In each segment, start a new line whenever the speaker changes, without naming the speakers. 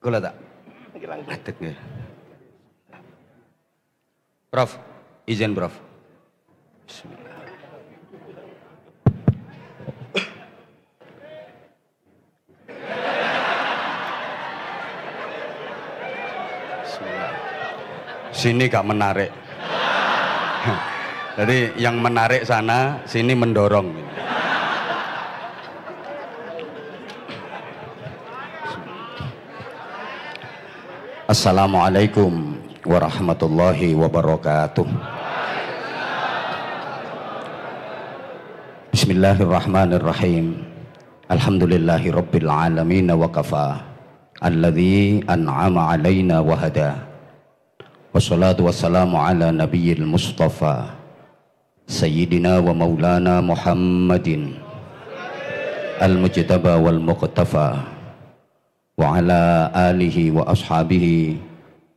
Kula tak? Adet nggih. Prof, izin Prof. Bismillah. Bismillah. Sini gak menarik. Jadi yang menarik sana, sini mendorong. Assalamualaikum warahmatullahi wabarakatuh. Bismillahirrahmanirrahim. Alhamdulillahi rabbil alamin wa kafa. Alladzi an'ama alaina wa hada. Wassalatu wassalamu ala nabiyyil mustafa Sayyidina wa maulana Muhammadin al-mujtaba wal muqtafa wa ala alihi wa ashabihi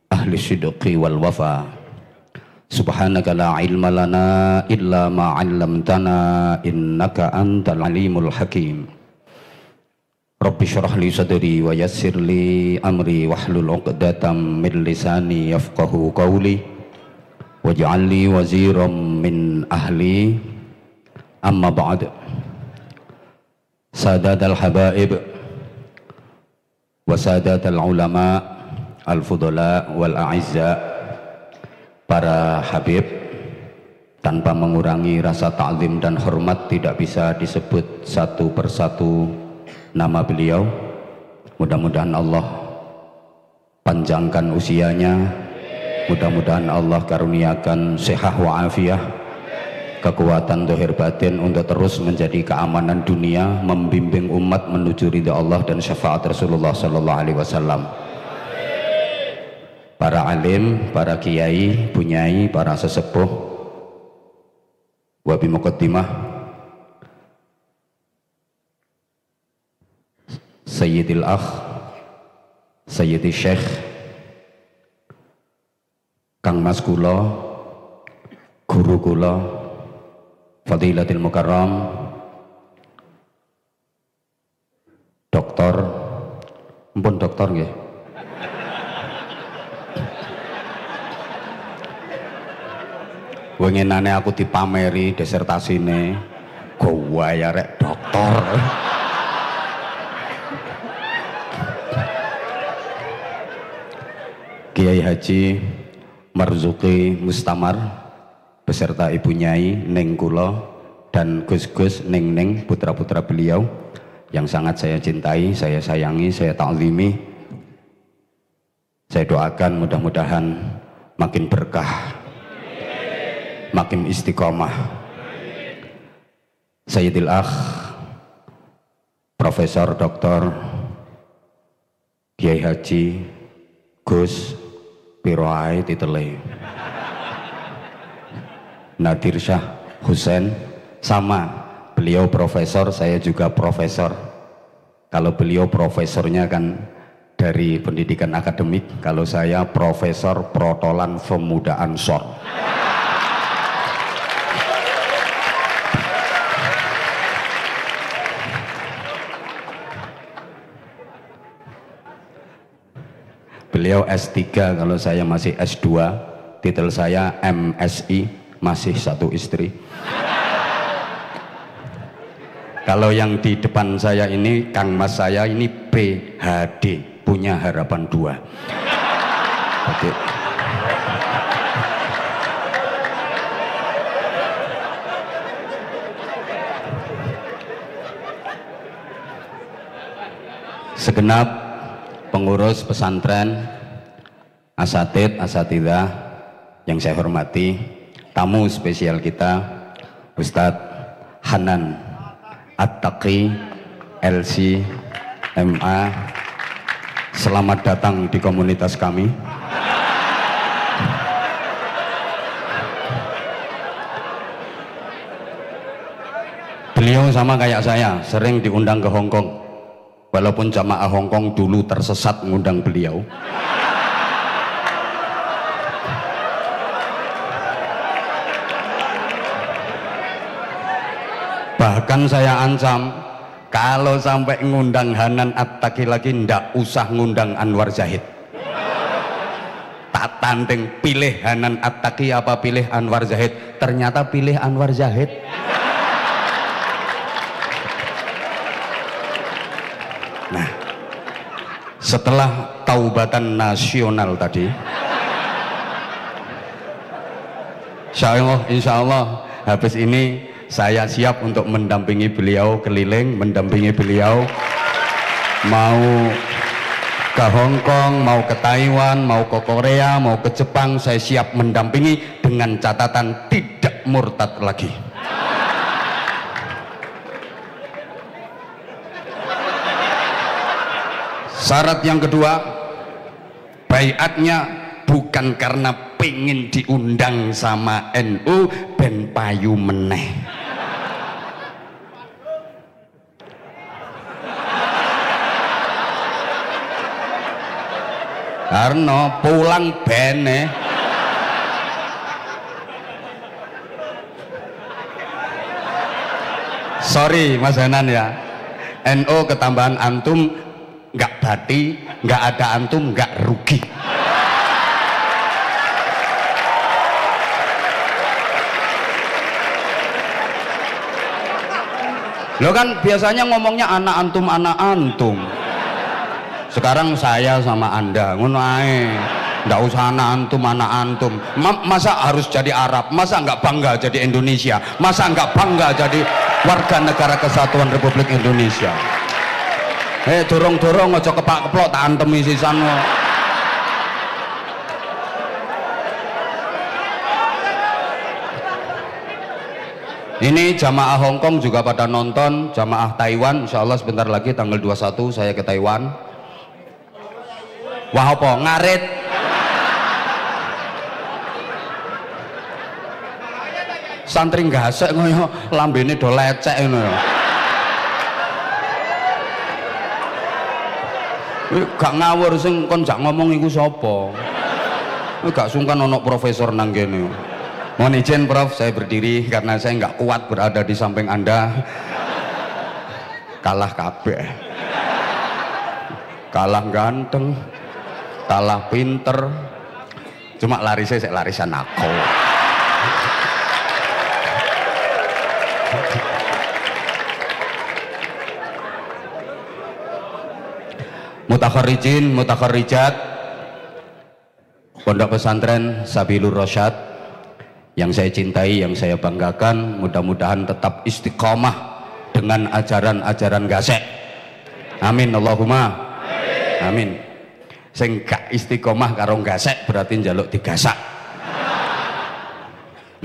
ahli sidqi wal wafa. Subhanaka la ilma lana illa ma 'allamtana innaka antal alimul hakim. Rabbi syrah li sadri wa yassir li amri wahlul 'uqdatam min lisani yafqahu qawli waj'al li waziran min ahli. Amma ba'd. Sadatal habaib wa sadatal ulama al-fudala wal a'izza, para habib, tanpa mengurangi rasa ta'zim dan hormat tidak bisa disebut satu persatu nama beliau. Mudah-mudahan Allah panjangkan usianya, mudah-mudahan Allah karuniakan sehat wa afiah, kekuatan zahir batin untuk terus menjadi keamanan dunia, membimbing umat menuju ridha Allah dan syafaat Rasulullah sallallahu alaihi wasallam. Para alim, para kiai, bunyai, para sesepuh, wa bi muqaddimah Sayyidil Akh, Sayyidi Syekh Kang Mas kula, guru kula, Fadilatul Mukarram Doktor, ampun doktor nggih. Wenginane aku dipameri disertasine, gowa ya rek doktor. Kiai Haji Marzuki Mustamar beserta Ibu Nyai Neng kula dan Gus-gus Neng putra-putra beliau yang sangat saya cintai, saya sayangi, saya ta'zimi. Saya doakan mudah-mudahan makin berkah, makin istiqomah. Sayyidil Akh Profesor Dr. Kiai Haji Gus Piroai Titele Nadir Syah Husain, sama beliau profesor, saya juga profesor. Kalau beliau profesornya kan dari pendidikan akademik, kalau saya profesor protolan pemuda Ansor. Beliau S3, kalau saya masih S2, titel saya MSI, masih satu istri. Kalau yang di depan saya ini, Kang Mas saya ini PhD, punya harapan 2. Oke. Segenap pengurus pesantren, asatid, asatidah yang saya hormati, tamu spesial kita Ustadz Hanan At-Taqi LC MA, selamat datang di komunitas kami. Beliau sama kayak saya, sering diundang ke Hong Kong. Walaupun jamaah Hong Kong dulu tersesat mengundang beliau. Bahkan saya ancam, Kalau sampai ngundang Hanan At-Taqi lagi, ndak usah ngundang Anwar Zahid. Tak tanding, pilih Hanan At-Taqi apa pilih Anwar Zahid? Ternyata pilih Anwar Zahid. Nah, setelah taubatan nasional tadi, insya Allah habis ini saya siap untuk mendampingi beliau keliling, mendampingi beliau mau ke Hong Kong, mau ke Taiwan, mau ke Korea, mau ke Jepang. Saya siap mendampingi dengan catatan tidak murtad lagi. Syarat yang kedua, baiatnya bukan karena pengen diundang sama NU ben payu meneh. Karena pulang bene. Sorry Mas Hanan ya, NU ketambahan antum nggak bati, nggak ada antum nggak rugi. Lo kan biasanya ngomongnya anak antum. Sekarang saya sama Anda, ngono ae. Nggak usah anak antum. Masa harus jadi Arab? Masa nggak bangga jadi Indonesia? Masa nggak bangga jadi warga negara kesatuan Republik Indonesia? Dorong-dorong aja kepak-keplok tak antemi sisan. Ini jamaah Hong Kong juga pada nonton, jamaah Taiwan insya Allah sebentar lagi tanggal 21 saya ke Taiwan. Wah apa? Ngarit. Santri gasek ngoyo lambene do lecek ngono ya. Gak ngawur sing kon jak ngomong iku sapa? Gak sungkan ono profesor nang kene. Mohon izin Prof, saya berdiri karena saya nggak kuat berada di samping Anda. Kalah kabeh. Kalah ganteng, kalah pinter. Cuma larisnya saya larisan aku. Mutakharrijin, mutakharrijat Pondok Pesantren Sabilur Rasyad yang saya cintai, yang saya banggakan, mudah-mudahan tetap istiqomah dengan ajaran-ajaran gasek. Amin Allahumma amin. Sing gak istiqomah karo gasek berarti njaluk digasak.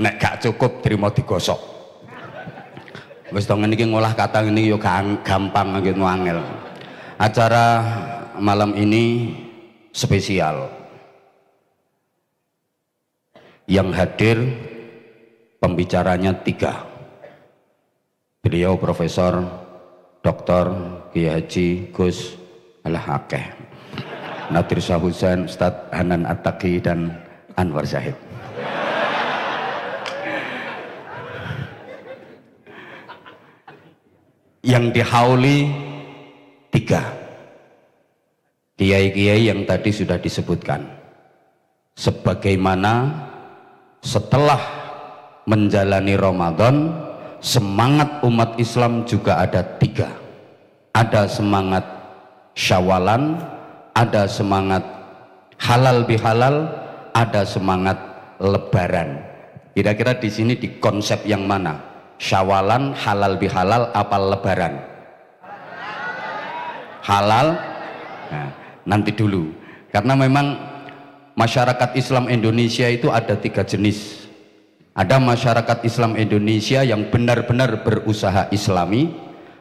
Nek gak cukup terima digosok. Wis to ngene iki ngolah kata ini yo gampang gitu angel. Acara malam ini spesial. Yang hadir pembicaranya 3. Beliau Profesor Dr. Kiai Haji Gus Al-Hakeh, Nadir Shah Hussein, Ustadz Hanan At-Taqi dan Anwar Zahid. Yang dihauli 3 kiai-kiai yang tadi sudah disebutkan, sebagaimana setelah menjalani Ramadan semangat umat Islam juga ada 3. Ada semangat Syawalan, ada semangat halal bihalal, ada semangat Lebaran. Kira-kira di sini di konsep yang mana? Syawalan, halal bihalal, apa Lebaran? Halal. Nah, nanti dulu, karena memang masyarakat Islam Indonesia itu ada 3 jenis. Ada masyarakat Islam Indonesia yang benar-benar berusaha islami,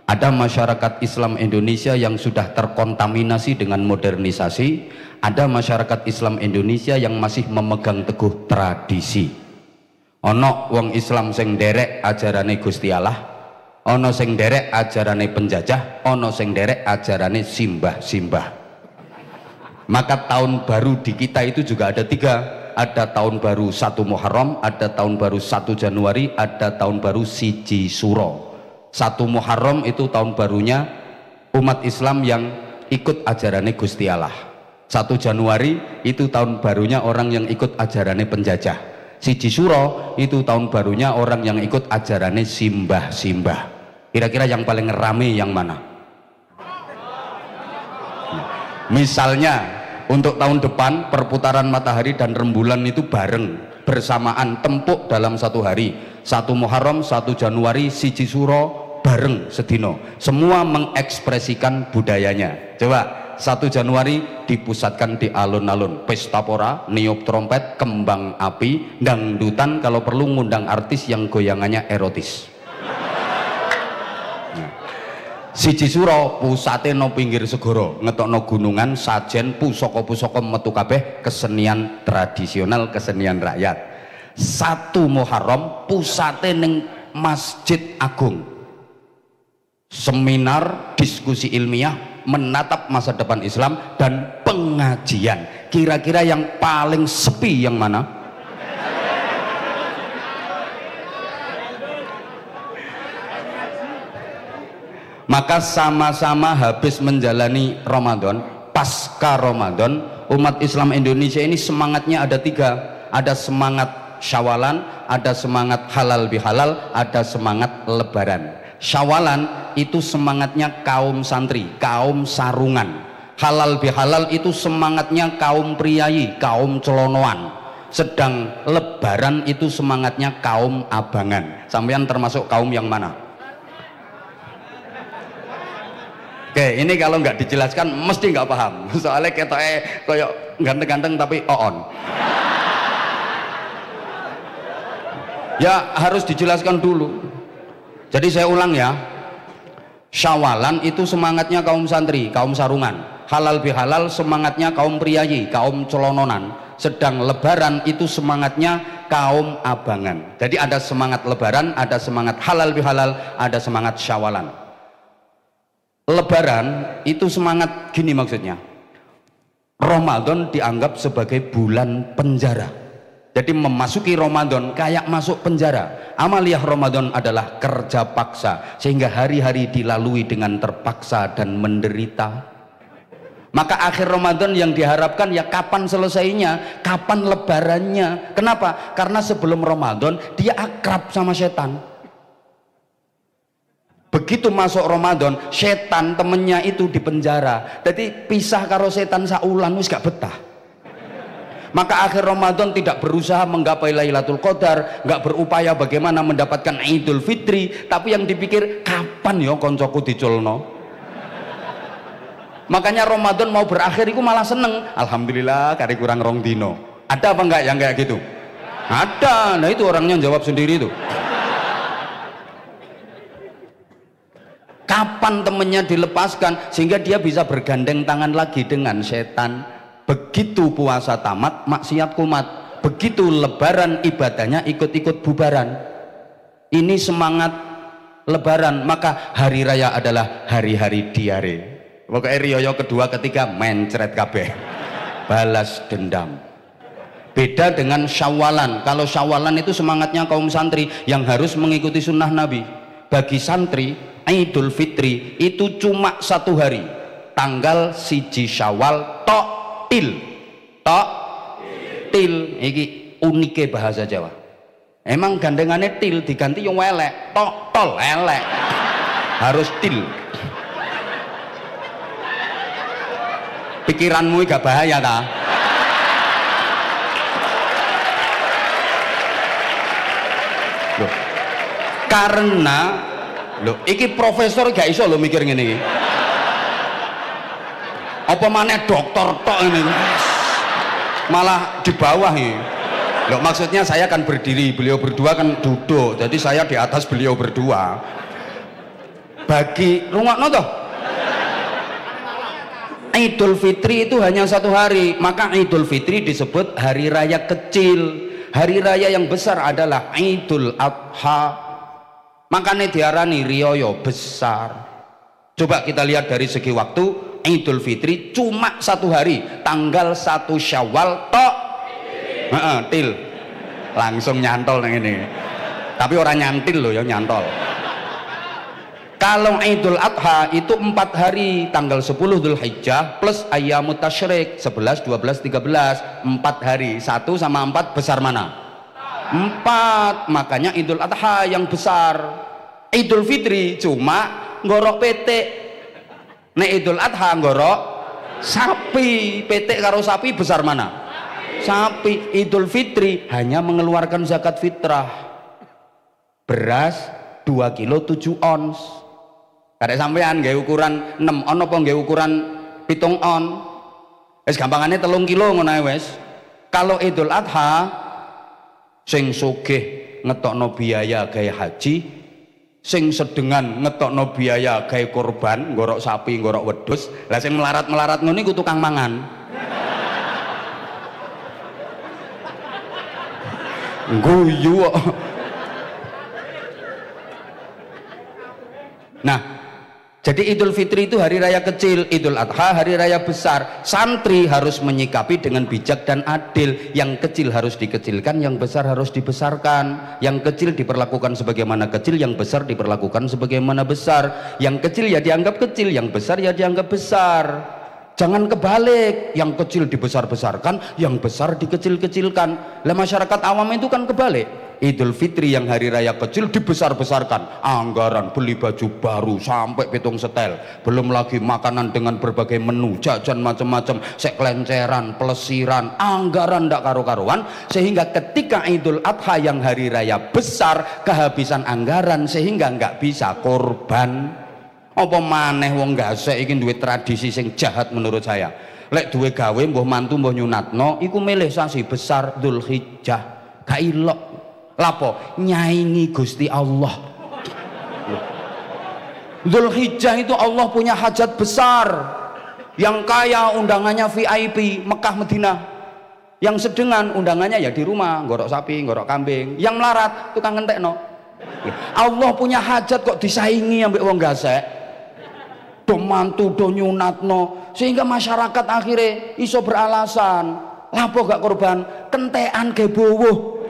ada masyarakat Islam Indonesia yang sudah terkontaminasi dengan modernisasi, ada masyarakat Islam Indonesia yang masih memegang teguh tradisi. Ono wong Islam sing derek ajarane Gusti Allah, ono sing derek ajarane penjajah, ono sing derek ajarane simbah-simbah. Maka tahun baru di kita itu juga ada 3. Ada tahun baru 1 Muharram, ada tahun baru 1 Januari, ada tahun baru 1 Suro. 1 Muharram itu tahun barunya umat Islam yang ikut ajarannya Gusti Allah. 1 Januari itu tahun barunya orang yang ikut ajarannya penjajah. 1 Suro itu tahun barunya orang yang ikut ajarannya simbah-simbah. Kira-kira yang paling rame yang mana? Misalnya untuk tahun depan perputaran matahari dan rembulan itu bareng bersamaan tempuk dalam 1 hari. 1 Muharram, 1 Januari, 1 Suro bareng sedino. Semua mengekspresikan budayanya. Coba 1 Januari dipusatkan di alun-alun, pesta pora, niup trompet, kembang api, dangdutan, kalau perlu ngundang artis yang goyangannya erotis. 1 Suro pusate no pinggir segoro, ngetokno gunungan, sajen, pusaka-pusaka metu kabeh, kesenian tradisional, kesenian rakyat. 1 Muharram pusate ning Masjid Agung, seminar, diskusi ilmiah, menatap masa depan Islam dan pengajian. Kira-kira yang paling sepi yang mana? Maka sama-sama habis menjalani Ramadan, pasca Ramadan, umat Islam Indonesia ini semangatnya ada 3. Ada semangat Syawalan, ada semangat halal bihalal, ada semangat Lebaran. Syawalan itu semangatnya kaum santri, kaum sarungan. Halal bihalal itu semangatnya kaum priayi, kaum celonoan. Sedang Lebaran itu semangatnya kaum abangan. Sampean termasuk kaum yang mana? Oke, ini kalau nggak dijelaskan mesti nggak paham. Soalnya ketoknya kayak ganteng-ganteng tapi on. Ya harus dijelaskan dulu. Jadi saya ulang ya, Syawalan itu semangatnya kaum santri, kaum sarungan. Halal bihalal semangatnya kaum priayi, kaum celononan. Sedang Lebaran itu semangatnya kaum abangan. Jadi ada semangat Lebaran, ada semangat halal bihalal, ada semangat Syawalan. Lebaran itu semangat gini maksudnya, Ramadan dianggap sebagai bulan penjara. Jadi memasuki Ramadan kayak masuk penjara. Amaliyah Ramadan adalah kerja paksa, sehingga hari-hari dilalui dengan terpaksa dan menderita. Maka akhir Ramadan yang diharapkan ya kapan selesainya, kapan lebarannya. Kenapa? Karena sebelum Ramadan dia akrab sama setan. Begitu masuk Ramadan, setan temennya itu di penjara. Jadi pisah karo setan saulan wis gak betah. Maka akhir Ramadan tidak berusaha menggapai Lailatul Qadar, nggak berupaya bagaimana mendapatkan Idul Fitri, tapi yang dipikir kapan ya koncoku diculno. Makanya Ramadan mau berakhir itu malah seneng, alhamdulillah kari kurang rong dino. Ada apa enggak yang kayak gitu? Ada. Nah itu orangnya jawab sendiri itu. Kapan temennya dilepaskan sehingga dia bisa bergandeng tangan lagi dengan setan. Begitu puasa tamat, maksiat kumat. Begitu Lebaran, ibadahnya ikut-ikut bubaran. Ini semangat Lebaran. Maka hari raya adalah hari-hari diare. Pokoknya riyo kedua ketiga mencret kabeh, balas dendam. Beda dengan Syawalan. Kalau Syawalan itu semangatnya kaum santri yang harus mengikuti sunnah Nabi. Bagi santri, Idul Fitri itu cuma 1 hari, tanggal 1 Syawal tok. Tok til iki unike bahasa Jawa. Emang gandengannya til diganti yang welek, tok tol elek. Harus til. Pikiranmu gak bahaya ta? Loh. Karena loh iki profesor gak iso lo mikir ngene iki. Apa maneh dokter tok ini malah di bawah ini. Loh, maksudnya saya kan berdiri, beliau berdua kan duduk, jadi saya di atas beliau berdua. Bagi rungokno toh, Idul Fitri itu hanya 1 hari, maka Idul Fitri disebut hari raya kecil. Hari raya yang besar adalah Idul Adha, makanya diarani riyoyo besar. Coba kita lihat dari segi waktu, Idul Fitri cuma 1 hari, tanggal 1 Syawal tok. Til langsung nyantol nang ini. Tapi orang nyantil loh ya, nyantol. Kalau Idul Adha itu 4 hari, tanggal 10 Dzulhijjah plus Ayyamut Tasyrik 11, 12, 13, 4 hari. 1 sama 4 besar mana? 4. Makanya Idul Adha yang besar. Idul Fitri cuma ngorok petik. Nek Idul Adha ngorok sapi. Petik karo sapi besar mana? Sapi. Idul Fitri hanya mengeluarkan zakat fitrah. Beras 2 kilo 7 ons. Kadek sampean nggih ukuran 6 on apa nggih ukuran 7 on. Wis gampangane 3 kilo ngono ae wis. Kalau Idul Adha sing sugih ngetokno biaya gawe haji, sing sedengan ngetokno biaya gawe korban, ngorok sapi, ngorok wedhus. Lah sing melarat-melarat ngono iku tukang mangan. Guyu kok. Nah, jadi Idul Fitri itu hari raya kecil, Idul Adha hari raya besar. Santri harus menyikapi dengan bijak dan adil. Yang kecil harus dikecilkan, yang besar harus dibesarkan. Yang kecil diperlakukan sebagaimana kecil, yang besar diperlakukan sebagaimana besar. Yang kecil ya dianggap kecil, yang besar ya dianggap besar. Jangan kebalik, yang kecil dibesar-besarkan, yang besar dikecil-kecilkan. Lah masyarakat awam itu kan kebalik. Idul Fitri yang hari raya kecil dibesar-besarkan, anggaran beli baju baru sampai pitung setel, belum lagi makanan dengan berbagai menu, jajan macam-macam, seklenceran, pelesiran, anggaran ndak karu-karuan, sehingga ketika Idul Adha yang hari raya besar kehabisan anggaran sehingga nggak bisa korban. Apa maneh wong gasek iki duwe tradisi sing jahat menurut saya. Lek duwe gawe mbuh mantu mbuh nyunatno iku milih sasi besar Dzulhijjah. Gak ilok. Lapo nyaingi Gusti Allah. Dzulhijjah itu Allah punya hajat besar. Yang kaya undangannya VIP Mekah Madinah. Yang sedengan undangannya ya di rumah, ngorok sapi, ngorok kambing. Yang melarat tukang ngentekno. Allah punya hajat kok disaingi ambek wong gasek. Do mantu do nyunatno sehingga masyarakat akhirnya iso beralasan. Lapo gak korban? Kentekan ke bowo.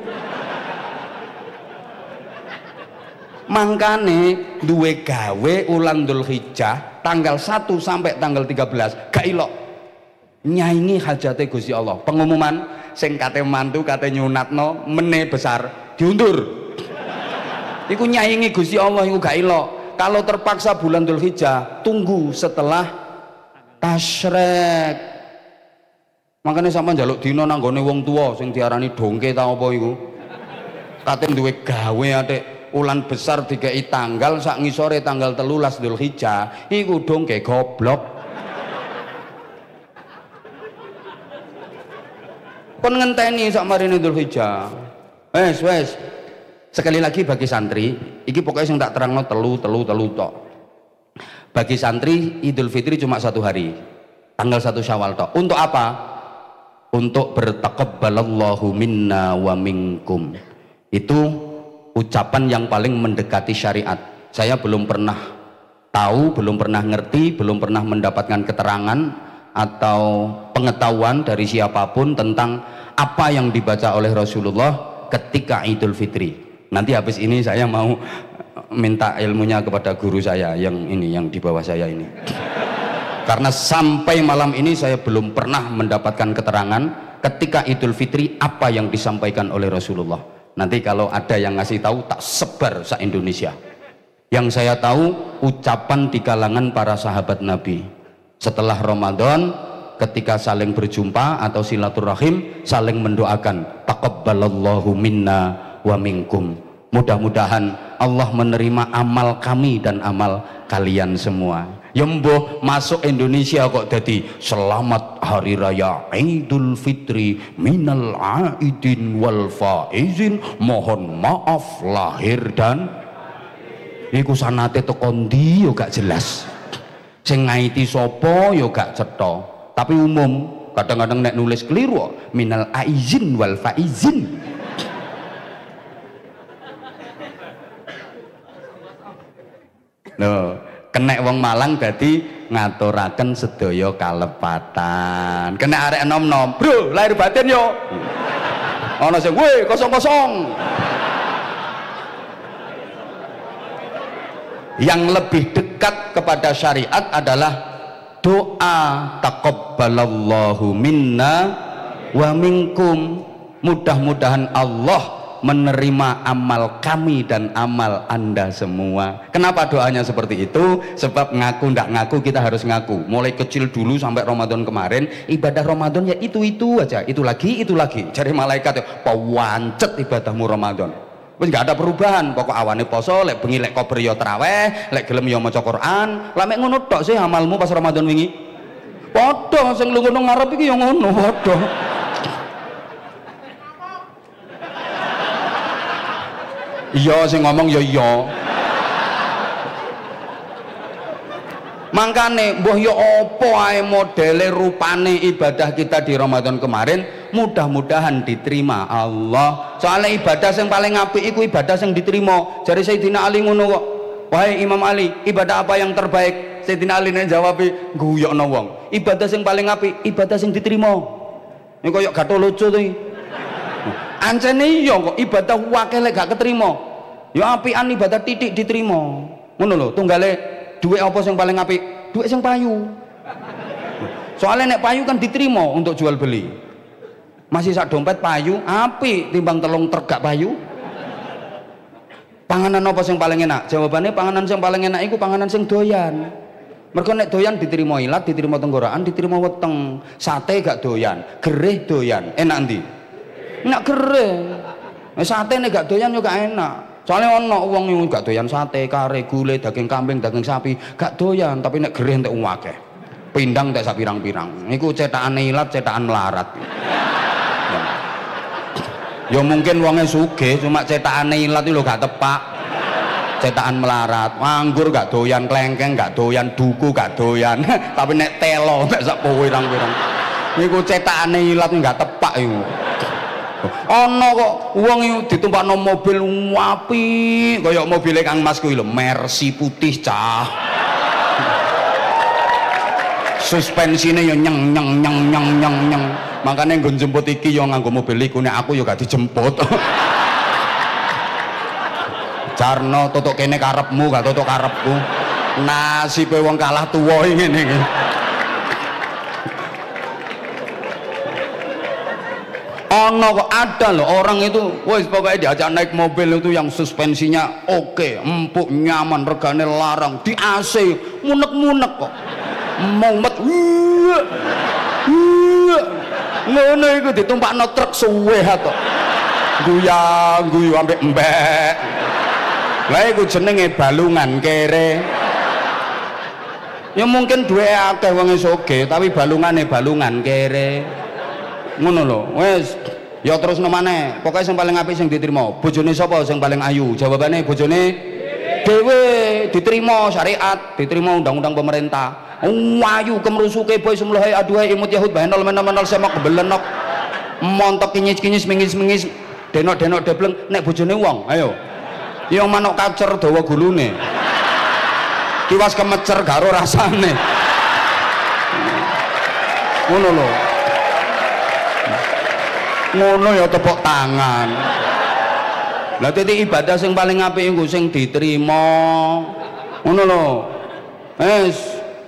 Mangkane duwe gawe ulan Dzulhijjah tanggal 1 sampai tanggal 13 gak ilok nyaingi hajate Gusti Allah. Pengumuman sing kate mantu kate nyunatno mene besar diundur. Iku nyaingi Gusti Allah iku gak ilok. Kalau terpaksa bulan Dzulhijjah tunggu setelah tasyrik. Makanya sampean njaluk dina nang gone wong tuwa sing diarani dongke ta apa iku. Kate duwe gawe atik ulan besar dikei tanggal sak ngisore tanggal 13 Dzulhijjah iku dongke goblok. Kon ngenteni sak marine Dzulhijjah. Wes. Sekali lagi bagi santri, iki pokoknya yang tak terangno telu tok. Bagi santri Idul Fitri cuma 1 hari, tanggal 1 Syawal tok. Untuk apa? Untuk bertaqabbalallahu minna wa minkum. Itu ucapan yang paling mendekati syariat. Saya belum pernah tahu, belum pernah ngerti, belum pernah mendapatkan keterangan atau pengetahuan dari siapapun tentang apa yang dibaca oleh Rasulullah ketika Idul Fitri. Nanti habis ini saya mau minta ilmunya kepada guru saya yang ini, yang di bawah saya ini. Karena sampai malam ini saya belum pernah mendapatkan keterangan ketika Idul Fitri apa yang disampaikan oleh Rasulullah. Nanti kalau ada yang ngasih tahu tak sebar se-Indonesia. Yang saya tahu ucapan di kalangan para sahabat Nabi setelah Ramadan ketika saling berjumpa atau silaturahim saling mendoakan taqabbalallahu minna wa minkum. Mudah-mudahan Allah menerima amal kami dan amal kalian semua. Ya mbuh masuk Indonesia kok jadi selamat hari raya Idul Fitri minal aidin wal faizin, mohon maaf lahir dan iku sanate teko ndi yo gak jelas. Sing ngaiti sapa yo gak cetha. Tapi umum kadang-kadang nek nulis keliru minal aizin wal faizin. Loh, kena wong Malang dadi ngaturaken sedaya kalepatan. Kena arek enom-enom, bro lahir batin yo. Ana sing weh kosong-kosong. Yang lebih dekat kepada syariat adalah doa taqabbalallahu minna wa minkum. Mudah-mudahan Allah menerima amal kami dan amal Anda semua. Kenapa doanya seperti itu? Sebab ngaku ndak ngaku kita harus ngaku. Mulai kecil dulu sampai Ramadan kemarin, ibadah Ramadan ya itu aja, itu lagi. Cari malaikat ya, pawancet ibadahmu Ramadan. Wis nggak ada perubahan. Pokok awane poso, lek bengi lek kober ya traweh, lek gelem ya maca Quran. Lah mek ngono tok sih amalmu pas Ramadan wingi. Padha sing lu ngono ngarep iki ya ngono padha. Iya sing ngomong ya iya. Mangkane mbuh ya apa ae modele rupane ibadah kita di Ramadan kemarin mudah-mudahan diterima Allah. Soalnya ibadah yang paling apik iku ibadah yang diterima. Jare Sayyidina Ali ngono kok. Wahai Imam Ali, ibadah apa yang terbaik? Sayyidina Ali nek jawab guyokno wong. Ibadah yang paling apik, ibadah yang diterima. Ini koyo gathol lucu to iki. Ancene iya kok ibadah wakil lek gak keterima. Ya apian ibadah titik diterima. Ngono lho, tunggale duit apa sing paling apik? Duit sing payu. Soalnya nek payu kan diterima untuk jual beli. Masih sak dompet payu apik timbang telung tergak payu. Panganan apa sing paling enak? Jawabannya panganan sing paling enak iku panganan sing doyan. Mergo nek doyan diterima ilat, diterima tenggorokan, diterima weteng. Sate gak doyan, gereh doyan. Enak ndi? Enak gereh. Sate nek gak doyan yo gak enak. Soalnya ono wong yang gak doyan sate, kare, gulai, daging kambing, daging sapi, gak doyan, tapi nek gereh entek akeh. Pindang entek sak pirang-pirang. Niku cetakane ilat, cetakan melarat. Ya mungkin wonge sugih, cuma cetakane ilat itu lho gak tepak. Cetakan melarat, anggur gak doyan, klengkeng gak doyan, duku gak doyan. Tapi nek telo entek sak pirang-pirang. Niku cetakane ilat gak tepak iku. Ana kok wong ditumpakno mobil apik kaya mobile Kang Mas kuwi lho, Mercy putih cah. Suspensine ya nyeng. Makane nggon jemput iki ya nganggo mobil iku, nek aku ya gak dijemput. Jarno tutuk kene karepmu gak tutuk karepku. Nasibe wong kalah tuwa ngene iki. Ono kok ada loh orang itu, wes pokoknya diajak naik mobil itu yang suspensinya oke, empuk, nyaman, regane larang, di AC, munek kok, mumet, ngono iku ditumpakno truk suwe to, guyu ambek mbek, lah iku jenenge balungan kere. Ya mungkin duwe akeh wong soge, tapi balungane balungan kere. Ngono lho, wes ya terus nomane pokoknya yang paling apik sing diterima. Bojone sapa sing paling ayu? Jawabane bojone dhewe, diterima syariat, diterima undang-undang pemerintah. Ayu kemrusuke boy semluhai aduhai imut yahud bahenol menol semak belenok montok kinyis mingis denok debleng. Nek bojone wong ayo yang manuk kacer dawa gulune kiwas kemecer garo rasane. Ngono lho, ngono ya tepuk tangan. Lah titik ibadah sing paling apik iku sing diterima. Ngono lho.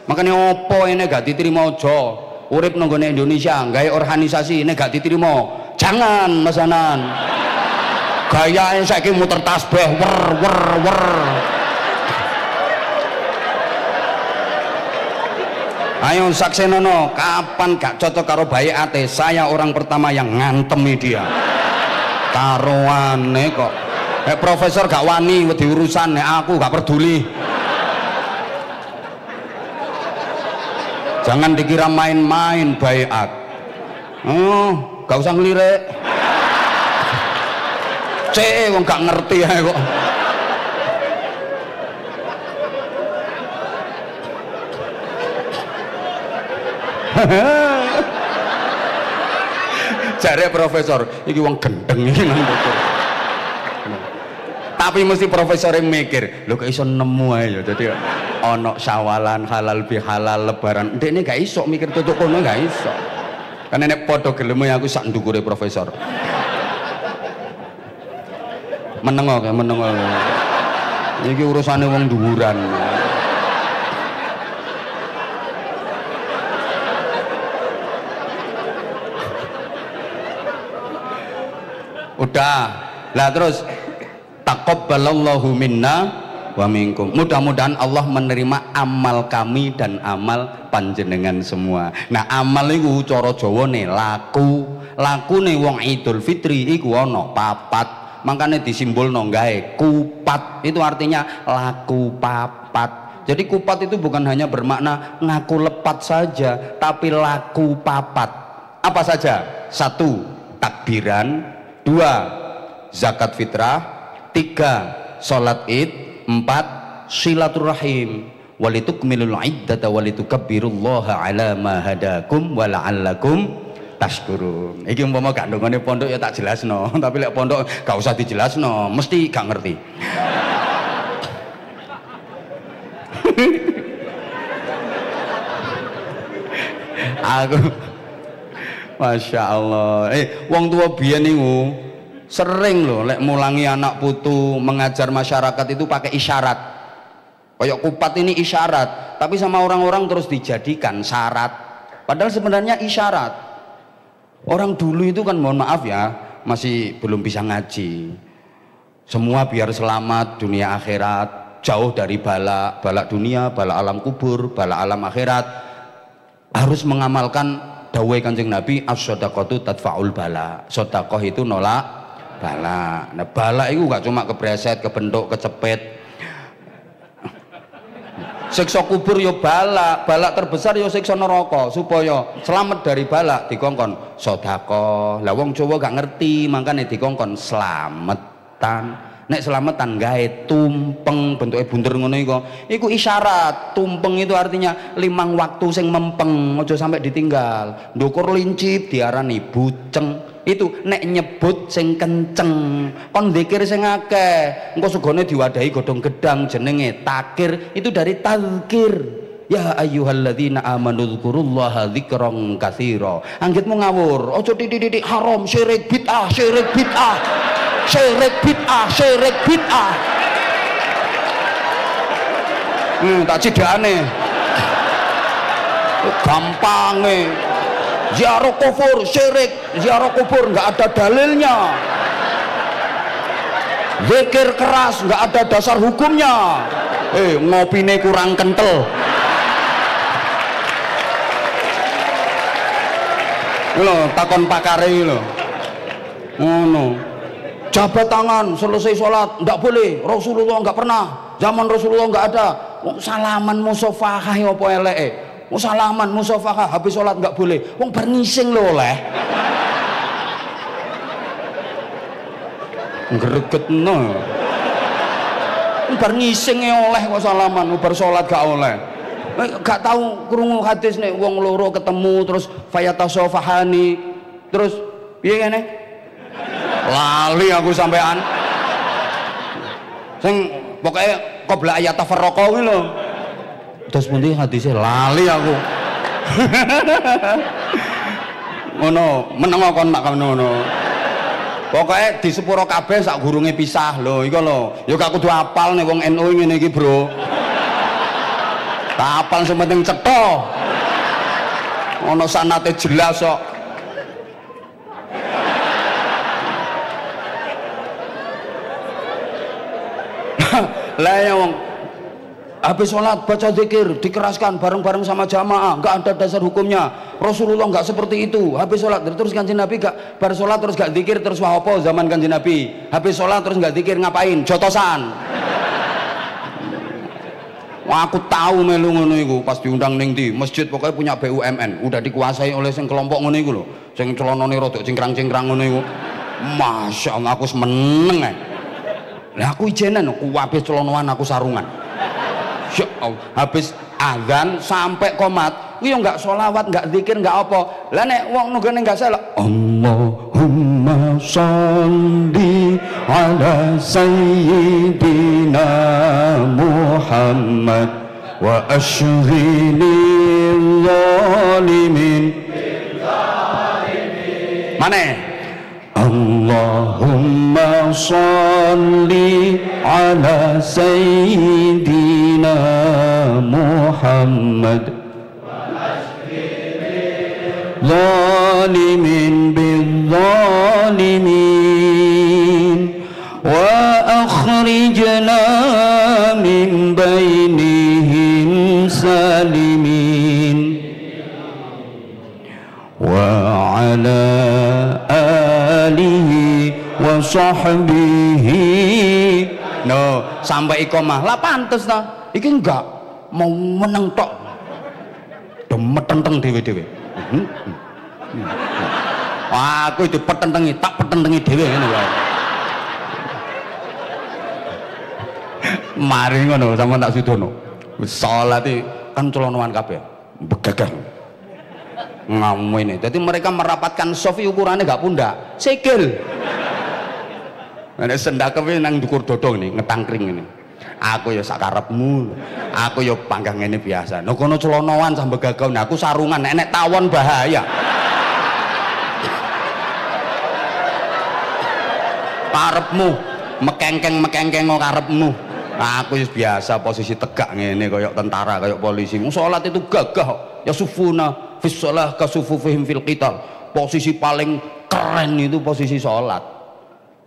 Makanya opo ini gak diterima aja. Urip nang gone Indonesia gawe organisasi ini gak diterima. Jangan mesanan. Gayae saiki muter tasbih wer. Ayo saksenono, kapan gak cocok karo baiate? Saya orang pertama yang ngantemi dia. Karoane kok. Profesor gak wani wedi urusan, aku gak peduli. Jangan dikira main-main baiat. Gak usah ngelirik. Wong gak ngerti ae kok. Jare profesor iki wong gendeng iki nang motor. Tapi mesti profesor yang mikir, lho kok iso nemu ae ya. Dadi ana syawalan halal bihalal lebaran. Ndekne gak iso mikir tutuk kono, gak iso. Kan nek padha geleme aku sak ndukure profesor. Menengo. Iki urusane wong dhuwuran. Udah. Lah terus taqabbalallahu minna wa minkum. Mudah-mudahan Allah menerima amal kami dan amal panjenengan semua. Nah, amal iku cara Jawane laku. Lakune wong Idul Fitri iku ana papat. Makanya disimbolno gawe kupat. Itu artinya laku papat. Jadi kupat itu bukan hanya bermakna ngaku lepat saja, tapi laku papat. Apa saja? 1. Takbiran. 2. Zakat fitrah. 3. Salat Id. 4. Silaturahim. Walitukmilul iddata walitukabbirullaha ala ma hadakum wa la'allakum tashkurun. Iki umpama gak ndongone pondok ya tak jelasno, tapi lek pondok gak usah dijelasno, mesti gak ngerti. Aku Masya Allah. Wong tua biyen niku sering loh lek mulangi anak putu mengajar masyarakat itu pakai isyarat. Kayak kupat ini isyarat, tapi sama orang-orang terus dijadikan syarat. Padahal sebenarnya isyarat. Orang dulu itu kan mohon maaf ya, masih belum bisa ngaji. Semua biar selamat dunia akhirat, jauh dari bala, bala dunia, bala alam kubur, bala alam akhirat. Harus mengamalkan dawai Kanjeng Nabi, as-shadaqatu tadfa'ul bala. Sedekah itu nolak bala. Nah, bala itu gak cuma kebreset, kebentuk, kecepet. Siksa kubur yo bala, bala terbesar yo siksa neraka. Supaya selamat dari bala dikongkon sedekah. Lah wong Jawa gak ngerti, makanya dikongkon slametan. Nek selamatan gawe tumpeng bentuknya bunder ngono iku isyarat. Tumpeng itu artinya 5 waktu sing mempeng, aja sampai ditinggal. Ndukur lincip diarani buceng. Itu nek nyebut sing kenceng, kon zikir sing akeh. Engko segone diwadahi godhong gedang jenenge takir, itu dari tazkir. Ya ayyuhalladzina amanu dzkurullaha dzikran katsira. Anggitmu ngawur, aja titik-titik haram, syirik bid'ah, syirik bid'ah. Syirik bid'ah, syirik bid'ah. Tak cidane. Gampange. Ziarah kufur, syirik, ziarah kubur nggak ada dalilnya. Zikir keras nggak ada dasar hukumnya. Ngopine kurang kental. Lho, takon pakare lho. Ngono. Jabat tangan selesai sholat nggak boleh. Rasulullah nggak pernah. Zaman Rasulullah nggak ada. Salaman musafahah apa eleke? Salaman musafahah habis sholat nggak boleh. Wong bernising lho oleh. Gregetno. Bernising oleh kok salaman, bar sholat gak oleh. Gak tahu krungu hadis nek wong loro ketemu terus fayatasofahani terus piye ngene? Lali aku sampean. Sing pokoknya qabla ayat tafarraqa kuwi lho. Terus pundi hadise lali aku. Ngono, meneng kon tak ngono. Pokoke di sepuro kabeh sak gurunge pisah lho, iku lho. Ya gak kudu apal nek wong NU ngene iki, Bro. Tak apal sing penting cetha. Ono sanate jelas kok. Lah ya wong habis sholat baca zikir dikeraskan bareng-bareng sama jamaah, nggak ada dasar hukumnya. Rasulullah nggak seperti itu. Habis sholat terus Kanjeng Nabi gak bar sholat terus gak zikir terus wahopo zaman Kanjeng Nabi. Habis sholat terus gak zikir ngapain? Jotosan. Wah, aku tahu melu ngono iku pas diundang ning di masjid pokoknya punya BUMN udah dikuasai oleh sing kelompok ngono iku lho, sing celonone rada cingkrang-cingkrang ngono iku. Masya Allah aku semeneng ae. Lah aku ijenan aku habis celonoan aku sarungan. Ya Allah, habis azan sampai komat kuwi yo enggak sholawat, enggak zikir, enggak apa. Lah nek wong nunggone enggak salah Allahumma sholli ala sayyidina Muhammad wa ashghilil zalimin. Mana? Allahumma sholli ala sayyidina Muhammad zalimin bizzalimin wa akhrijna min bainihim salimin wa ala alihi wa sahbihi. No, sampai iqamah lah pantes ta. Iki enggak mau meneng tok. Demetenteng dhewe-dhewe. Wah, aku itu petentengi, tak petentengi dhewe ngene wae. Mari ngono sampean tak sudono. Wis salat kan celonoan kabeh. Begagang. Ngamene. Jadi mereka merapatkan sofi ukurannya gak pundak, sikil. Nek sendakewe nang dukur dodong nih, ngetangkring ini. Aku ya sakarepmu, aku ya panggang ini biasa. Nek kono celonoan sampe gagau, nah aku sarungan, nek tawon bahaya. Karepmu, mekengkeng kok karepmu. Aku ya biasa posisi tegak ngene koyok tentara, koyok polisi. Salat itu gagah, ya sufuna fis shalah ka sufufihim fil qital. Posisi paling keren itu posisi salat.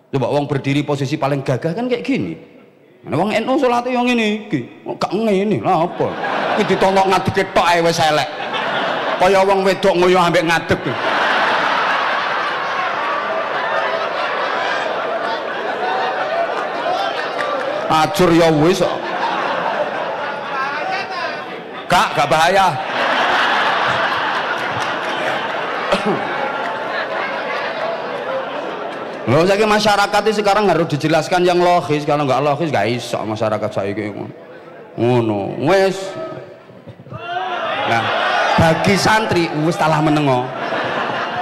Coba wong berdiri posisi paling gagah kan kayak gini. Nah, wong NU salate yo ngene iki. Gak ngene lha apa? Iki ditontok ngadeg tok ae wis elek. Kaya wong wedok ngoyo ambek ngadeg. Ajur ya wis kok. Gak bahaya. Loh, saiki masyarakat ini sekarang harus dijelaskan yang logis. Kalau nggak logis nggak iso masyarakat saiki ngono. Wes. Nah, bagi santri wis talah menengo.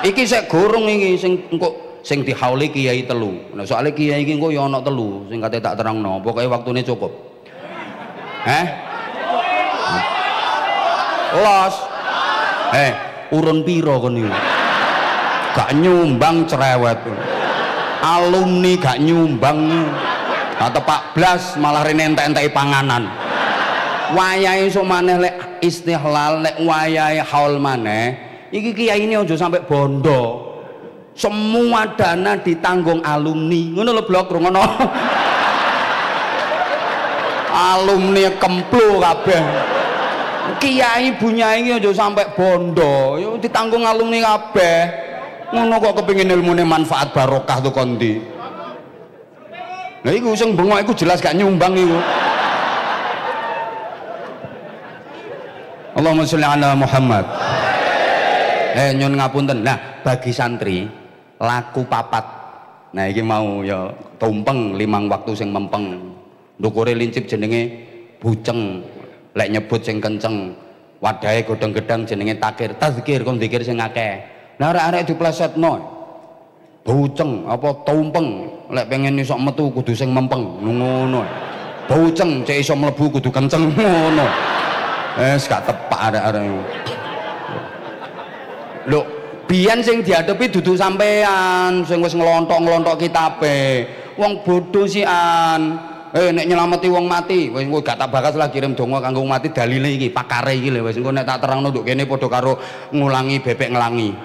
Iki sik gorong iki sing engko sing dihauli kiai telu. Nah, soalnya kiai iki engko ya ana telu sing kate tak terangno. Pokoke waktune cukup. Los. Urun piro kon iki? Gak nyumbang cerewet. Alumni gak nyumbang atau Pak Blas malah rene entek-enteki panganan. Wayahe iso maneh lek istihlal, lek wayahe haul maneh iki kiai ini aja sampai bondo. Semua dana ditanggung alumni. Ngono lho blok ngono. Alumni kemplo kabeh. Kiai bunyai iki aja sampai bondo, yo ditanggung alumni kabeh. Ngono kok kepengin ilmune manfaat barokah tuh kondi. Nah iku sing bengok iku jelas gak nyumbang iku. Allahumma sholli ala Muhammad. Nyun ngapunten. Nah, bagi santri laku papat. Nah iki mau ya tumpeng 5 waktu sing mempeng. Ndukure lincip jenenge buceng. Lek nyebut sing kenceng. Wadahe godhong-gedang jenenge takir. Tazkir kon zikir sing akeh. Nah arek-arek diplesetno. Buceng apa tumpeng lek pengen iso metu kudu sing mempeng ngono. Buceng cek iso mlebu kudu kenceng ngono. Wis gak tepak arek-arek. Lho, biyen sing dihadapi dudu sampean sing wis nglontok-nglontok kitabe. Wong bodoh sian. Nek nyelameti wong mati, wis gak tak bakas lah kirim donga kanggo wong mati dalile iki, pakare iki lho wis engko nek tak terangno nduk kene padha karo ngulangi bebek ngelangi.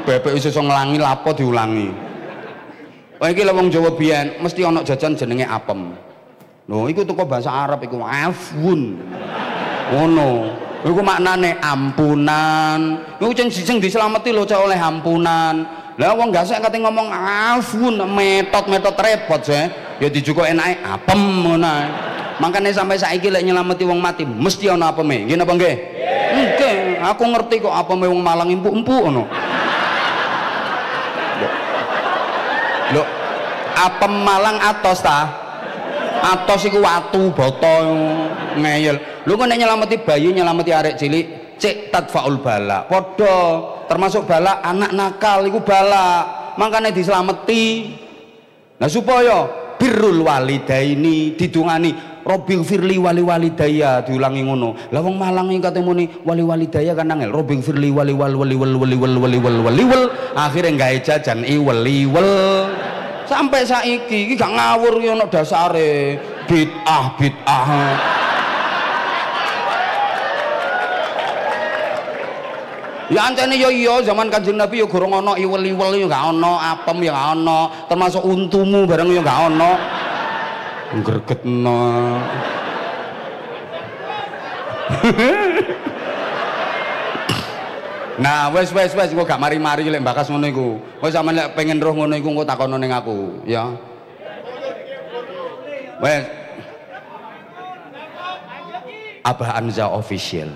Bebek wis iso ngelangi lapo diulangi. Wah iki lho wong Jawa biyen mesti ana jajan jenenge apem. Lho iku teko bahasa Arab iku afun. Ngono. Iku maknane ampunan. Iku sing dislameti lho cek oleh ampunan. Lah wong gasek kate ngomong afun metode repot sih. Ya dijuko enake apem ngono ae. Makane sampai saiki lek nyelameti wong mati mesti ana apeme. Nggih napa nggih? Nggih, aku ngerti kok apeme wong Malang empuk-empuk ngono. Lho, apem Malang atos ta? Atos iku watu boto ngeyel. Lho kok nek nyelameti bayi, nyelameti arek cilik, cek tadfaul bala. Padha termasuk bala anak nakal iku bala. Makane dislameti. Nah supaya birrul walidaini didungani Robbil firli wali walidaya diulangi ngono. Lah wong Malang iki kate muni wali walidaya kan angel. Robbil firli wali akhire gawe jajan i wali Sampai saiki iki gak ngawur yo ono dasare bid'ah. Ya ancene yo iya zaman Kanjeng Nabi yo gorong ono iwel-iwel yo gak ono, apem yo gak ono, termasuk untumu bareng yo gak ono. Gregetno. Nah, wes engko gak mari-mari lek bakas ngono iku. Kowe sampean lek pengen roh ngono iku engko takono ning aku, ya. Wes. Abah Anza official.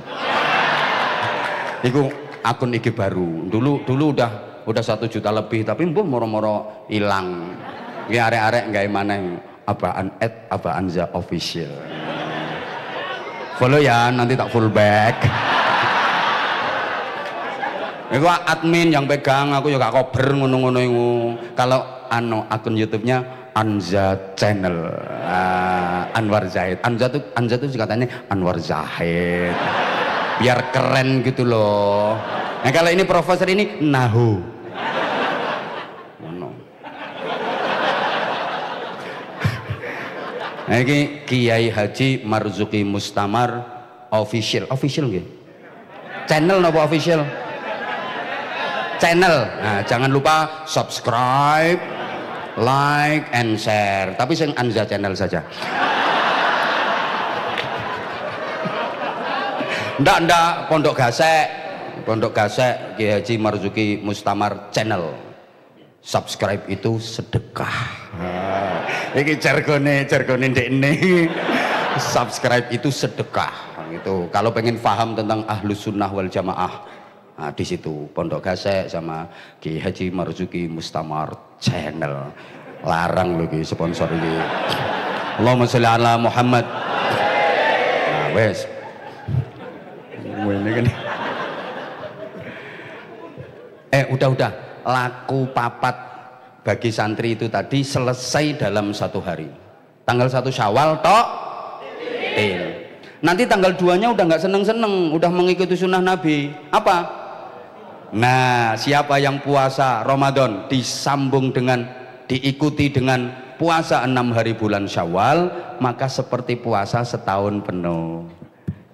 Iku akun IG baru. Dulu udah 1 juta lebih tapi mbuh moro-moro ilang. Iki arek-arek gawe maneh Abah Anza official. Follow ya, nanti tak full back. Iku admin yang pegang, aku juga kober ngono-ngono iku. Kalau akun YouTube-nya Anza Channel. Anwar Zahid. Anza tuh katanya Anwar Zahid. Biar keren gitu loh. Nah kalau ini profesor ini Nahu. Nah ini Kiai Haji Marzuki Mustamar official nggih. Channel napa official? Channel. Nah, jangan lupa subscribe, like and share. Tapi sing Anza Channel saja. Ndak Pondok Gasek Kiai Haji Marzuki Mustamar Channel. Subscribe itu sedekah. Ini jargone ndekne. Subscribe itu sedekah. Gitu. Kalau pengen paham tentang Ahlus Sunnah wal Jamaah, nah, di situ Pondok Gasek sama Kiai Haji Marzuki Mustamar Channel. Larang lho iki sponsor iki. Allahumma sholli ala Muhammad. Nah, wes. Ini kan. Udah. Laku papat bagi santri itu tadi selesai dalam 1 hari. Tanggal 1 Syawal tok. Nanti tanggal 2-nya udah nggak seneng-seneng, udah mengikuti sunnah Nabi. Apa? Nah, siapa yang puasa Ramadan diikuti dengan puasa 6 hari bulan Syawal, maka seperti puasa setahun penuh.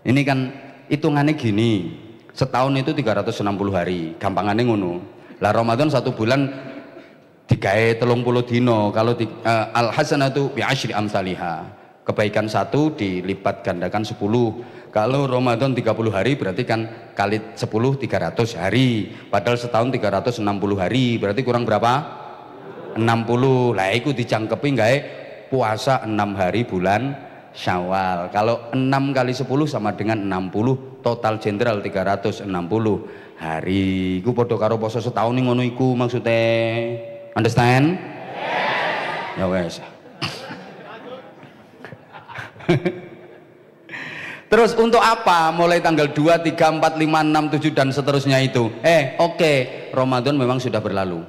Ini kan hitungannya gini, setahun itu 360 hari, gampangannya ngono. Lah Ramadan 1 bulan digawe 30 dino. Kalau al hasanatu bi asyri amsalihha. Kebaikan 1 dilipat gandakan 10. Kalau Ramadan 30 hari berarti kan kali 10 300 hari. Padahal setahun 360 hari. Berarti kurang berapa? 60. Lah iku dicangkepi gawe puasa 6 hari bulan Syawal. Kalau 6 kali 10 sama dengan 60, total jenderal 360 hari. Iku padha karo poso setahun ning ngono iku maksudnya. Understand? Yes. Ya wes. Terus untuk apa mulai tanggal 2, 3, 4, 5, 6, 7 dan seterusnya itu? Oke, Ramadan memang sudah berlalu.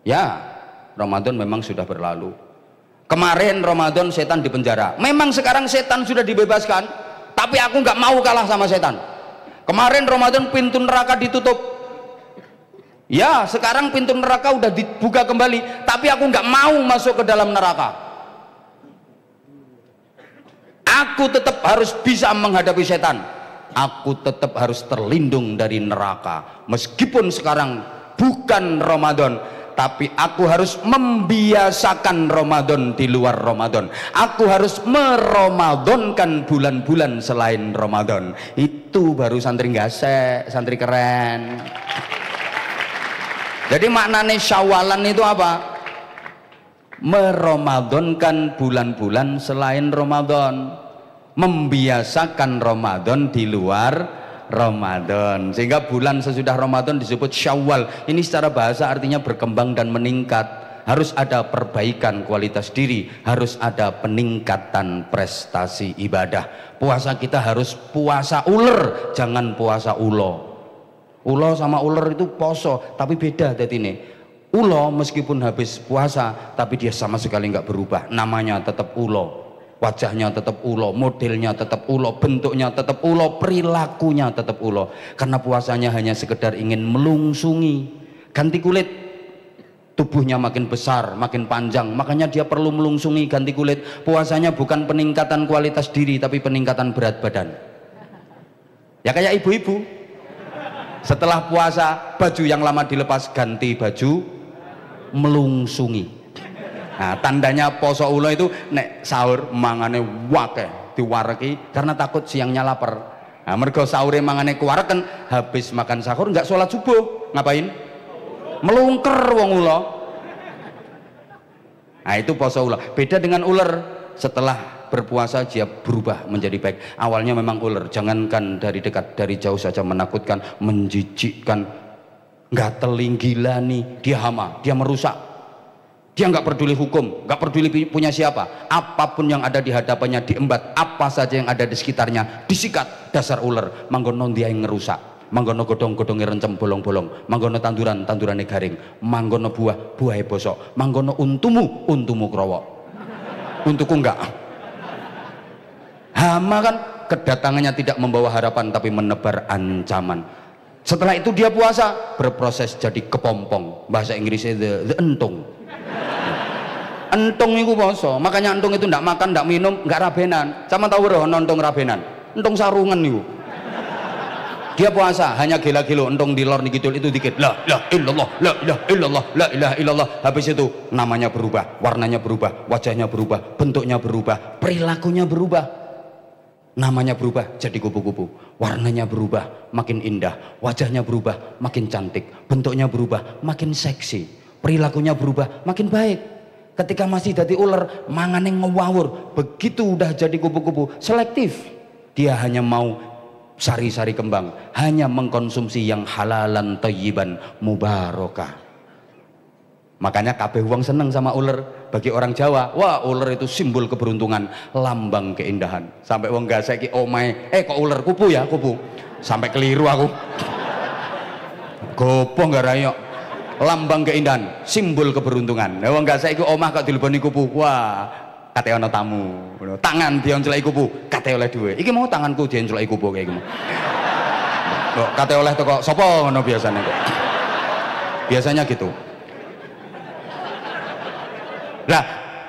Ya, Ramadan memang sudah berlalu. Kemarin Ramadan setan di penjara. Memang sekarang setan sudah dibebaskan, tapi aku nggak mau kalah sama setan. Kemarin Ramadan pintu neraka ditutup. Ya, sekarang pintu neraka udah dibuka kembali, tapi aku nggak mau masuk ke dalam neraka. Aku tetap harus bisa menghadapi setan. Aku tetap harus terlindung dari neraka. Meskipun sekarang bukan Ramadan, tapi aku harus membiasakan Ramadan di luar Ramadan. Aku harus meramadankan bulan-bulan selain Ramadan. Itu baru santri gasek, santri keren. Jadi maknanya Syawalan itu apa? Meramadankan bulan-bulan selain Ramadan, membiasakan Ramadan di luar Ramadan, sehingga bulan sesudah Ramadan disebut Syawal. Ini secara bahasa artinya berkembang dan meningkat. Harus ada perbaikan kualitas diri, harus ada peningkatan prestasi ibadah. Puasa kita harus puasa uler, jangan puasa ulo. Ulo sama uler itu poso, tapi beda dadi ini. Ulo meskipun habis puasa, tapi dia sama sekali nggak berubah. Namanya tetap ulo. Wajahnya tetap ulo, modelnya tetap ulo, bentuknya tetap ulo, perilakunya tetap ulo. Karena puasanya hanya sekedar ingin melungsungi, ganti kulit. tubuhnya makin besar, makin panjang, makanya dia perlu melungsungi, ganti kulit. Puasanya bukan peningkatan kualitas diri, tapi peningkatan berat badan. Ya kayak ibu-ibu, setelah puasa baju yang lama dilepas, ganti baju, melungsungi. Nah tandanya poso ulo itu nek sahur mangane wake diwareki karena takut siangnya lapar. Nah mergo sahur mangane kuwareken, habis makan sahur nggak sholat subuh, ngapain? Melungker wong ulo. Nah itu poso ulo. Beda dengan ular, setelah berpuasa dia berubah menjadi baik. Awalnya memang ular, jangankan dari dekat, dari jauh saja menakutkan, menjijikkan, nggak telinggila nih, dia hama, dia merusak. Dia nggak peduli hukum, nggak peduli punya siapa, apapun yang ada di hadapannya diembat, apa saja yang ada di sekitarnya disikat. Dasar ular, manggono dia yang ngerusak. Manggono godong-godongnya rencem bolong-bolong, manggono tanduran-tandurannya garing, manggono buah-buahnya bosok, manggono untumu krowok, untukku enggak. Hama kan kedatangannya tidak membawa harapan tapi menebar ancaman. Setelah itu dia puasa, berproses jadi kepompong, bahasa Inggrisnya the entung. Entung itu poso, makanya entung itu enggak makan, enggak minum, enggak rabenan. Sama tahu roh entung rabenan, entung sarungan itu. Dia puasa hanya gila-gilo, entong di lor gitu itu dikit, la illallah, la illallah, la ilaha illallah. Habis itu namanya berubah, warnanya berubah, wajahnya berubah, bentuknya berubah, perilakunya berubah, namanya berubah jadi kupu-kupu, warnanya berubah makin indah, wajahnya berubah makin cantik, bentuknya berubah makin seksi, perilakunya berubah makin baik. Ketika masih jadi ular mangane ngewawur, begitu udah jadi kupu-kupu selektif, dia hanya mau sari-sari kembang, hanya mengkonsumsi yang halalan thayyiban mubarakah. Makanya kabeh wong seneng sama ular. Bagi orang Jawa, wah ular itu simbol keberuntungan, lambang keindahan. Sampai wong gasek ki omae, kok ular kupu ya, kupu. Sampai keliru aku. Gopo nggak rayo. Lambang keindahan, simbol keberuntungan. Wong gasek ki omah kok dileboni kupu. Wah, kate ana tamu, tangan dia ncelaki kupu, kate oleh duwe. Iki mau tanganku dia ncelaki kupu kayak gitu. Kok kate oleh teko sapa ngono biasanya kok. Biasanya gitu. Nah,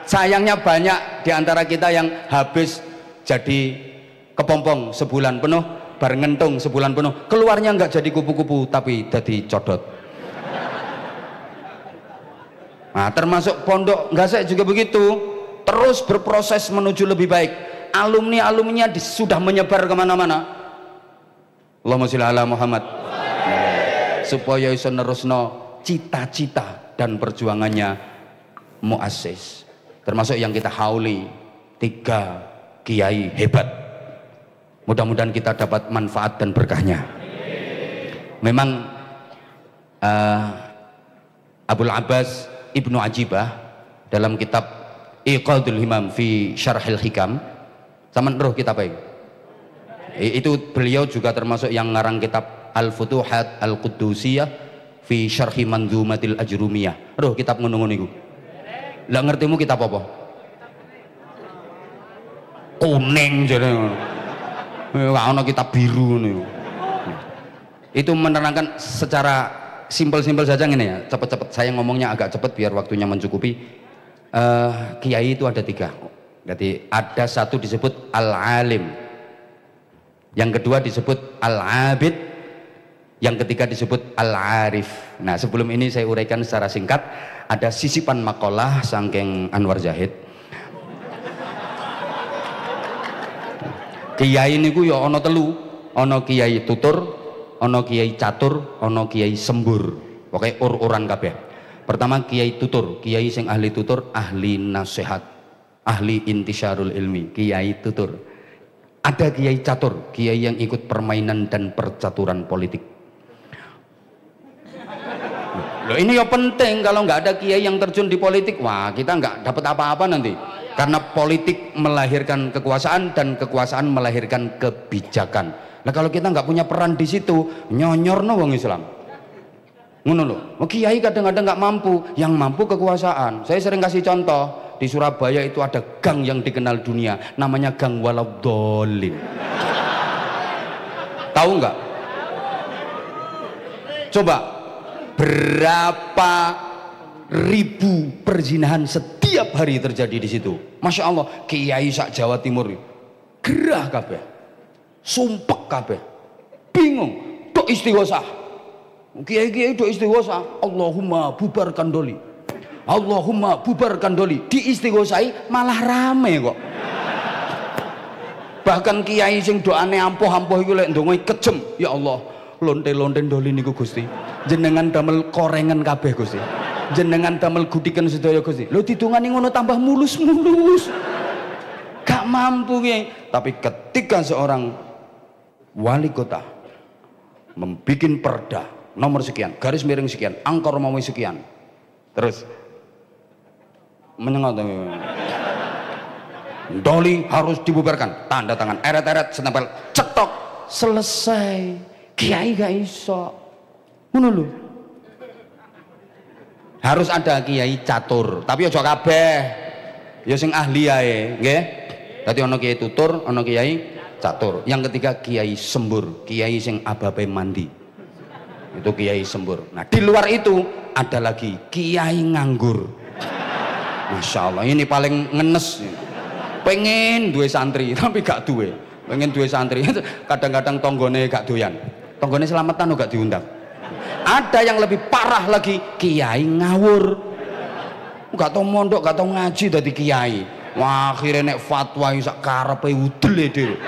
sayangnya banyak di antara kita yang habis jadi kepompong sebulan penuh, bareng ngentung sebulan penuh, keluarnya nggak jadi kupu-kupu tapi jadi codot. Nah, termasuk pondok Gasek juga begitu. Terus berproses menuju lebih baik. Alumni-alumninya sudah menyebar kemana-mana. Allahumma sholli ala Muhammad. Supaya iso nerusno cita-cita dan perjuangannya muassis. Termasuk yang kita hauli, 3 kiai hebat. Mudah-mudahan kita dapat manfaat dan berkahnya. Memang Abul Abbas Ibnu Ajibah dalam kitab Iqadul Himam fi Syarhil Hikam, sama roh kitab apa itu beliau juga termasuk yang ngarang kitab Al-Futuhat Al-Quddusiyah fi Syarhi Manzumatil Ajrumiyah. Roh kitab ngono-ngono iku. Lah ngertimu kitab apa? Kuning jare ngono. Ana kitab biru ngono. Itu menerangkan secara simpel-simpel saja ngene ya. Cepet-cepet saya ngomongnya agak cepet biar waktunya mencukupi. Kiai itu ada 3. Jadi ada satu disebut al-alim, yang kedua disebut al-abid, yang ketiga disebut al-arif. Nah sebelum ini saya uraikan secara singkat. Ada sisipan makalah saking Anwar Zahid. Kiai niku ya ana 3, ana kiai tutur, ana kiai catur, ana kiai sembur, pokoknya ur-uran kabeh. Pertama kiai tutur, kiai sing ahli tutur, ahli nasihat, ahli intisyarul ilmi, kiai tutur. Ada kiai catur, kiai yang ikut permainan dan percaturan politik. Loh ini ya penting, kalau nggak ada kiai yang terjun di politik, wah kita nggak dapat apa-apa nanti. Karena politik melahirkan kekuasaan dan kekuasaan melahirkan kebijakan. Nah kalau kita nggak punya peran di situ, nyonyorno wong Islam. Ngono lho, kiai kadang-kadang nggak mampu, yang mampu kekuasaan. Saya sering kasih contoh, di Surabaya itu ada gang yang dikenal dunia, namanya Gang Waladhdallin. Tahu nggak? Coba berapa perzinahan setiap hari terjadi di situ. Masya Allah, kiai sak Jawa Timur gerah kabeh, sumpek kabeh, bingung, dok istighosah. Kiai-kiai dok istighosah, Allahumma bubarkan doli, Allahumma bubarkan doli. Di istighosai malah rame kok. Bahkan kiai sing doane ampuh-ampuh iku lek ndonga kejem, ya Allah, lonte-lonte doli niku Gusti. Jenengan damel korengan kabeh Gusti. Jenengan damel gudiken sedaya Gusti. Lho didongani ngono tambah mulus-mulus. Gak mampu kiai. Tapi ketika seorang wali kota membikin perda nomor sekian, garis miring sekian, angka Romawi sekian, terus menyengat doli harus dibubarkan, tanda tangan, eret-eret, setempel, cetok, selesai. Kiai gak iso ngono lho. Harus ada kiai catur, tapi aja kabeh, ya sing ahli ae, nggih. Dadi ana kiai tutur, ana kiai catur. Yang ketiga kiai sembur, kiai sing ababe mandi, itu kiai sembur. Nah di luar itu ada lagi kiai nganggur. Masya Allah, ini paling ngenes. Pengen duwe santri tapi gak duwe, pengen duwe santri kadang-kadang tonggone gak doyan, tonggone selamatan gak diundang. Ada yang lebih parah lagi, kiai ngawur, gak tau mondok, gak tau ngaji dadi kiai. Wah akhirnya nek fatwa sak karepe udel dhewe.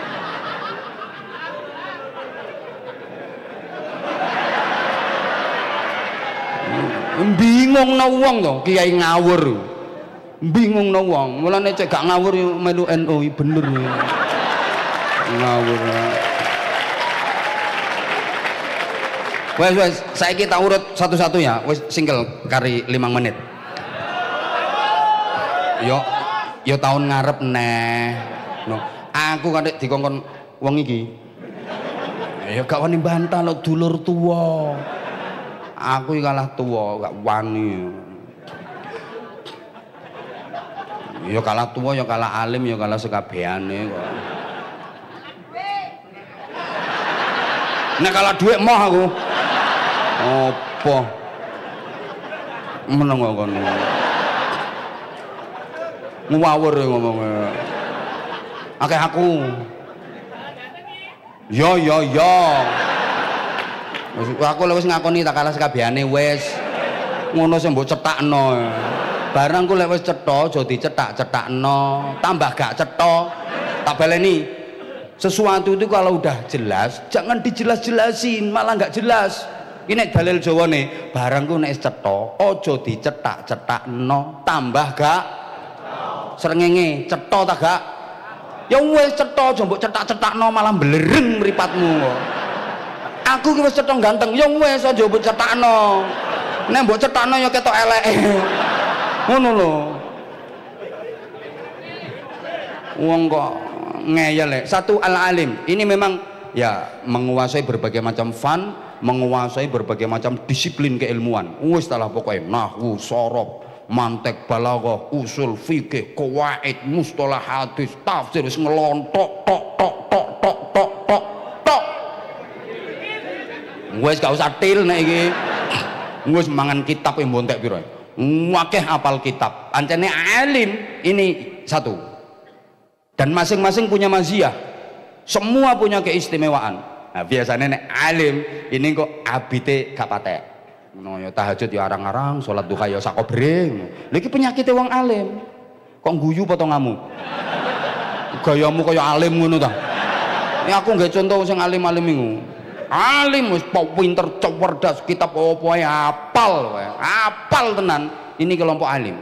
Bingung no wong to kiai ngawur, bingung no wong. Mulane cek gak ngawur yo melu NU bener yo. Ngawur. Wes saiki tak urut satu-satu ya. Wes single kari 5 menit. Yo tahun ngarep neh. No. Aku kadek dikongkon wong iki. Ya gak wani bantah lo dulur tuwa. Aku kalah tua, gak wani. Ya kalah tua, ya kalah alim, ya kalah sekabehane kok. Nek kalah dhuwit moh aku. Apa? Meneng kok kono. Ngawur ngomongnya. Akeh aku. Yo. Aku wis ngakoni tak kalah sekabehane wis. Ngono sing mbok cetakno. Barang ku lek wis cetha aja dicetak-cetakno, tambah gak cetha. Tak baleni. Sesuatu itu kalau udah jelas, jangan dijelas-jelasin, malah gak jelas. Ini dalil Jawane, barang ku nek cetha aja dicetak-cetakno, tambah gak srengenge, cetha ta gak? Ya wis cetha aja mbok cetak-cetakno malah blereng mripatmu kok. Aku ki wis cetha ganteng, ya wis aja mbok cetakno. Nek mbok cetakno ya ketok eleke. Ngono lho. Wong kok ngeyel. Satu al-alim. Ini memang ya menguasai berbagai macam fun, menguasai berbagai macam disiplin keilmuan. Wis talah pokoknya nahwu, sorof, mantek, balaghah, usul fikih, qawaid, mustalah hadis, tafsir wis ngelontok tok. Wis gak usah til nek iki. Wis mangan kitab yang bontek piro. Wakeh apal kitab. Ancene alim ini satu. Dan masing-masing punya maziyah. Semua punya keistimewaan. Nah, biasanya nek alim ini kok abite gak patek. No ya tahajud ya arang-arang, salat duha ya sakobre. Lha iki penyakite wong alim. Kok guyu potonganmu? Gayamu kaya alim ngono ta. Ini aku nggak contoh sing alim-alim iku. Alim wis pinter cerdas kitab apa ae apal tenan. Ini kelompok alim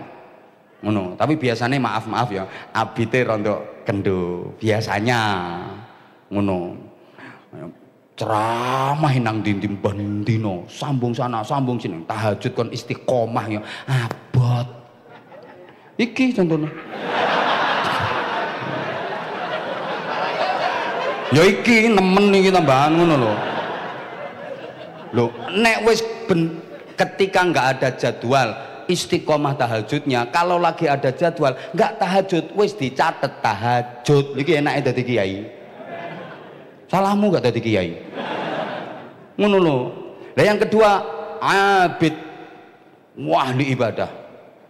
ngono. Tapi biasanya maaf ya abite rondo kendo biasanya ngono. Ceramah nang dindim bandino sambung sana sambung sini tahajud kon istiqomah ya abot iki contohnya. Ya iki nemen iki tambahan ngono lho. Loh, nek wis ketika nggak ada jadwal istiqomah tahajudnya, kalau lagi ada jadwal nggak tahajud wis dicatet tahajud. Iki enake dadi kiai. Salahmu nggak dadi kiai. Ngono lho. Lah yang kedua abid. wah ahli ibadah.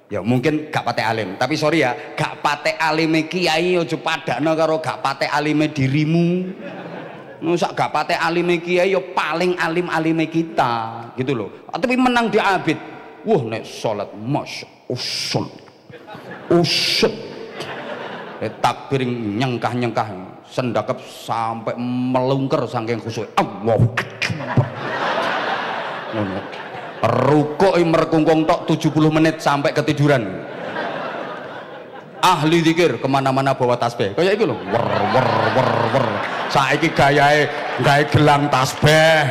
Ya mungkin gak pate alim, tapi sorry ya, gak pate alime kiai aja padakno karo gak pate alime dirimu. Nusak gak pate alime kiai ya paling alim-alime kita gitu loh. Tapi menang di abid. Wah nek salat masya usul. Takbir nyengkah-nyengkah sendakep sampai melungker saking khusyuk. Allahu akbar. Ngono. Rukuk merkungkung tok 70 menit sampai ketiduran. Ahli zikir kemana-mana bawa tasbih kayak itu loh, wer. Saiki gayae gawe gelang tasbih.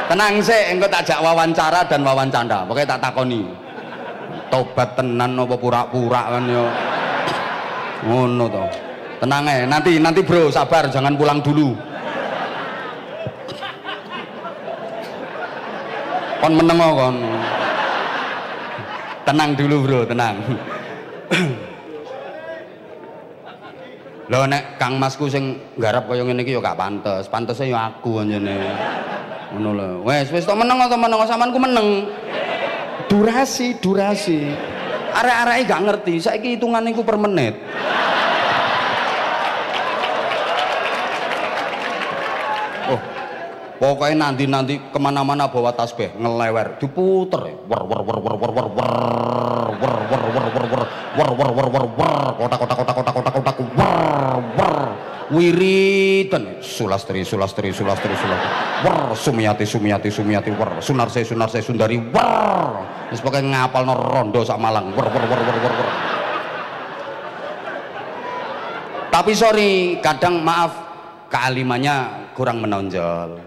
Tenang sih, engko tak jak wawancara dan wawancanda pokoknya tak takoni tobat tenan apa pura-pura kan yo ngono toh. Tenang aja, nanti bro, sabar, jangan pulang dulu. Kon meneng kon. Tenang dulu bro, tenang. Lho nek Kang Masku sing nggarap kaya ngene iki ya gak pantes. Pantese ya aku anjene. Ngono lho. Wis tok meneng sampeanku meneng. Durasi. Arek-areke gak ngerti, saiki hitungane iku per menit. Oh, pokoknya nanti kemana-mana bawa tasbih ngelewer diputer wer kotak wiridan sulastri wer sumiyati wer sunarse sundari wer wis pokoke ngapalno rondo sak Malang wer. Tapi sorry kadang maaf kealimannya kurang menonjol.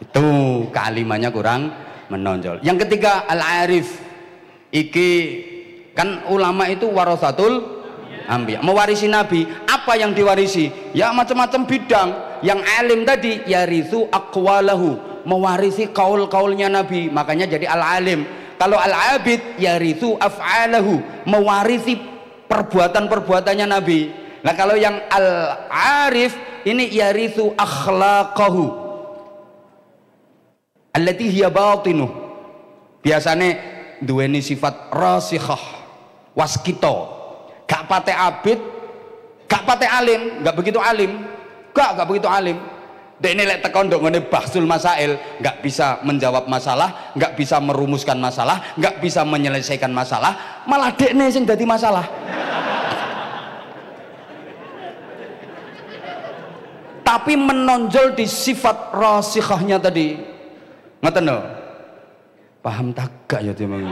Itu kealimannya kurang menonjol. Yang ketiga al-arif. Iki kan ulama itu warasatul anbiya, mewarisi nabi. Apa yang diwarisi? Ya macam-macam bidang. Yang alim tadi yarithu aqwalahu, mewarisi kaul-kaulnya nabi. Makanya jadi al-alim. Kalau al-abid yarithu af'alahu, mewarisi perbuatan-perbuatannya nabi. Nah kalau yang al-arif ini yarithu akhlaqahu allati hiya batinuh, biasane duweni sifat rasikhah waskito, gak pate abid, gak pate alim, gak begitu alim, gak begitu alim. Dekne lek teko ndongone bahsul masail, gak bisa menjawab masalah, gak bisa merumuskan masalah, gak bisa menyelesaikan masalah, malah dekne sing dadi masalah. Tapi menonjol di sifat rasikhahnya tadi. Ngoten lho. Paham tak gak ya memang.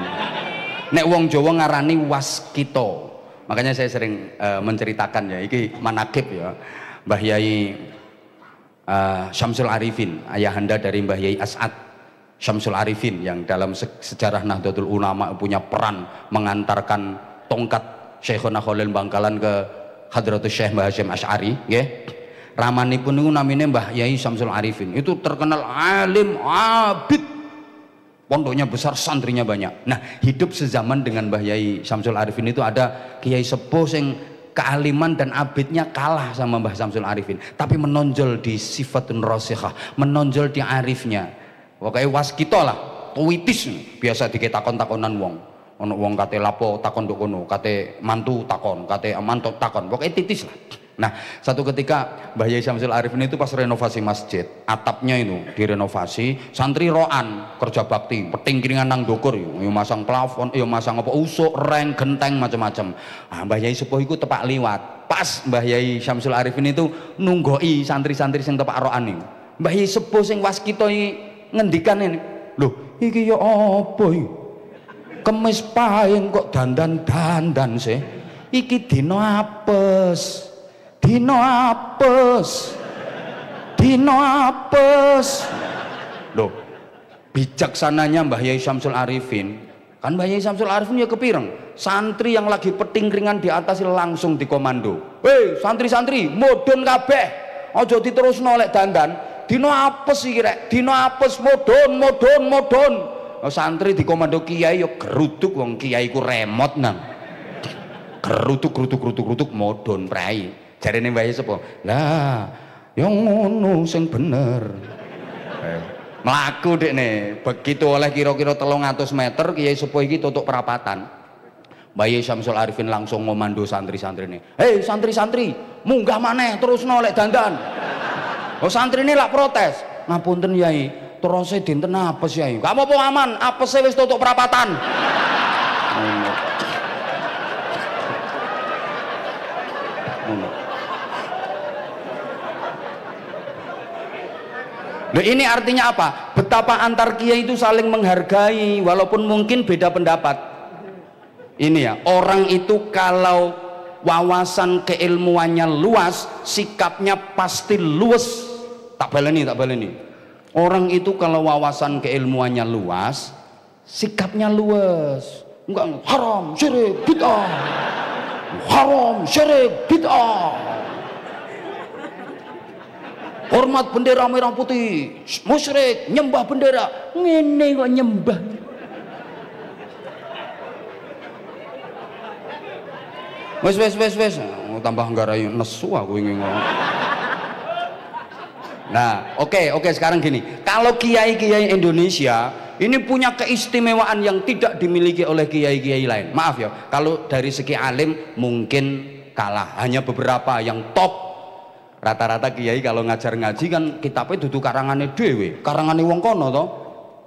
Nek wong Jawa ngarani waskito. Makanya saya sering menceritakan ya, iki manakib ya. Mbah Yai Syamsul Arifin, ayahanda dari Mbah Yai As'ad Syamsul Arifin yang dalam sejarah Nahdlatul Ulama punya peran mengantarkan tongkat Syekhona Khalil Bangkalan ke Hadratus Syekh Mbah Hasyim Asy'ari, nggih. Ramanipun niku namine Mbah Yai Syamsul Arifin. Itu terkenal alim, abid. Pondoknya besar, santrinya banyak. Nah, hidup sezaman dengan Mbah Yai Syamsul Arifin itu ada kiai sepuh sing kealiman dan abidnya kalah sama Mbah Syamsul Arifin, tapi menonjol di sifatun rasikhah, menonjol di arifnya. Pokoknya waskito lah, tuwitis biasa diketakon-takonan wong. Ono wong kate lapo takon nduk kono, kate mantu takon, kate mantu takon. Pokoknya titis lah. Nah, satu ketika Mbah Yai Syamsul Arifin itu pas renovasi masjid, atapnya itu direnovasi, santri roan kerja bakti, peting kiringan nang dokur, yo masang plafon, yo masang apa usuk, reng, genteng macam-macam. Ah, Mbah Yai sepuh iku tepak liwat. Pas Mbah Yai Syamsul Arifin itu nunggoi santri-santri sing tepak roan niku. Mbah Yai sepuh sing waskita iki ngendikan ini, "Lho, iki ya apa iki? Kemis pahing kok dandan-dandan sih? Iki dina apes. Dino apes loh, bijaksananya Mbah Yai Syamsul Arifin. Kan Mbah Yai Syamsul Arifin ya kepireng, santri yang lagi peting-keringan di atas langsung dikomando, "Hei santri-santri, modon kabeh, aja diterusno lek dandan. Dino apes iki rek, dino apes, modon." Oh, santri dikomando kiai ya geruduk, wong kiai ku remote nang geruduk modon prai. Jarene Mbah Yai sapa? Lah, yang ngono sing bener. Melaku dek nih, begitu oleh kira-kira 300 meter Kiai Sepuh iki tutuk perapatan. Bayi Syamsul Arifin langsung ngomando santri-santri nih, hei santri-santri munggah maneh terus nolek dandan. Oh santri ini lah protes, ngapunten Yai terus dinten apes Yai, gak apa-apa aman, apes wis tutuk perapatan. Nah, ini artinya apa? Betapa antar kiai itu saling menghargai walaupun mungkin beda pendapat. Ini ya, orang itu kalau wawasan keilmuannya luas, sikapnya pasti luwes. Tak baleni. Orang itu kalau wawasan keilmuannya luas, sikapnya luwes. Enggak haram, syirik, bid'ah. Haram, syirik, bid'ah. Hormat bendera merah putih, musyrik, nyembah bendera, ngene kok nyembah. Wes, tambah nggarai nesu aku ingin ngomong. Nah, oke, sekarang gini, kalau kiai-kiai Indonesia ini punya keistimewaan yang tidak dimiliki oleh kiai-kiai lain. Maaf ya, kalau dari segi alim mungkin kalah, hanya beberapa yang top. Rata-rata kiai kalau ngajar ngaji kan kitabnya dudu karangane dhewe, karangane wong kono to.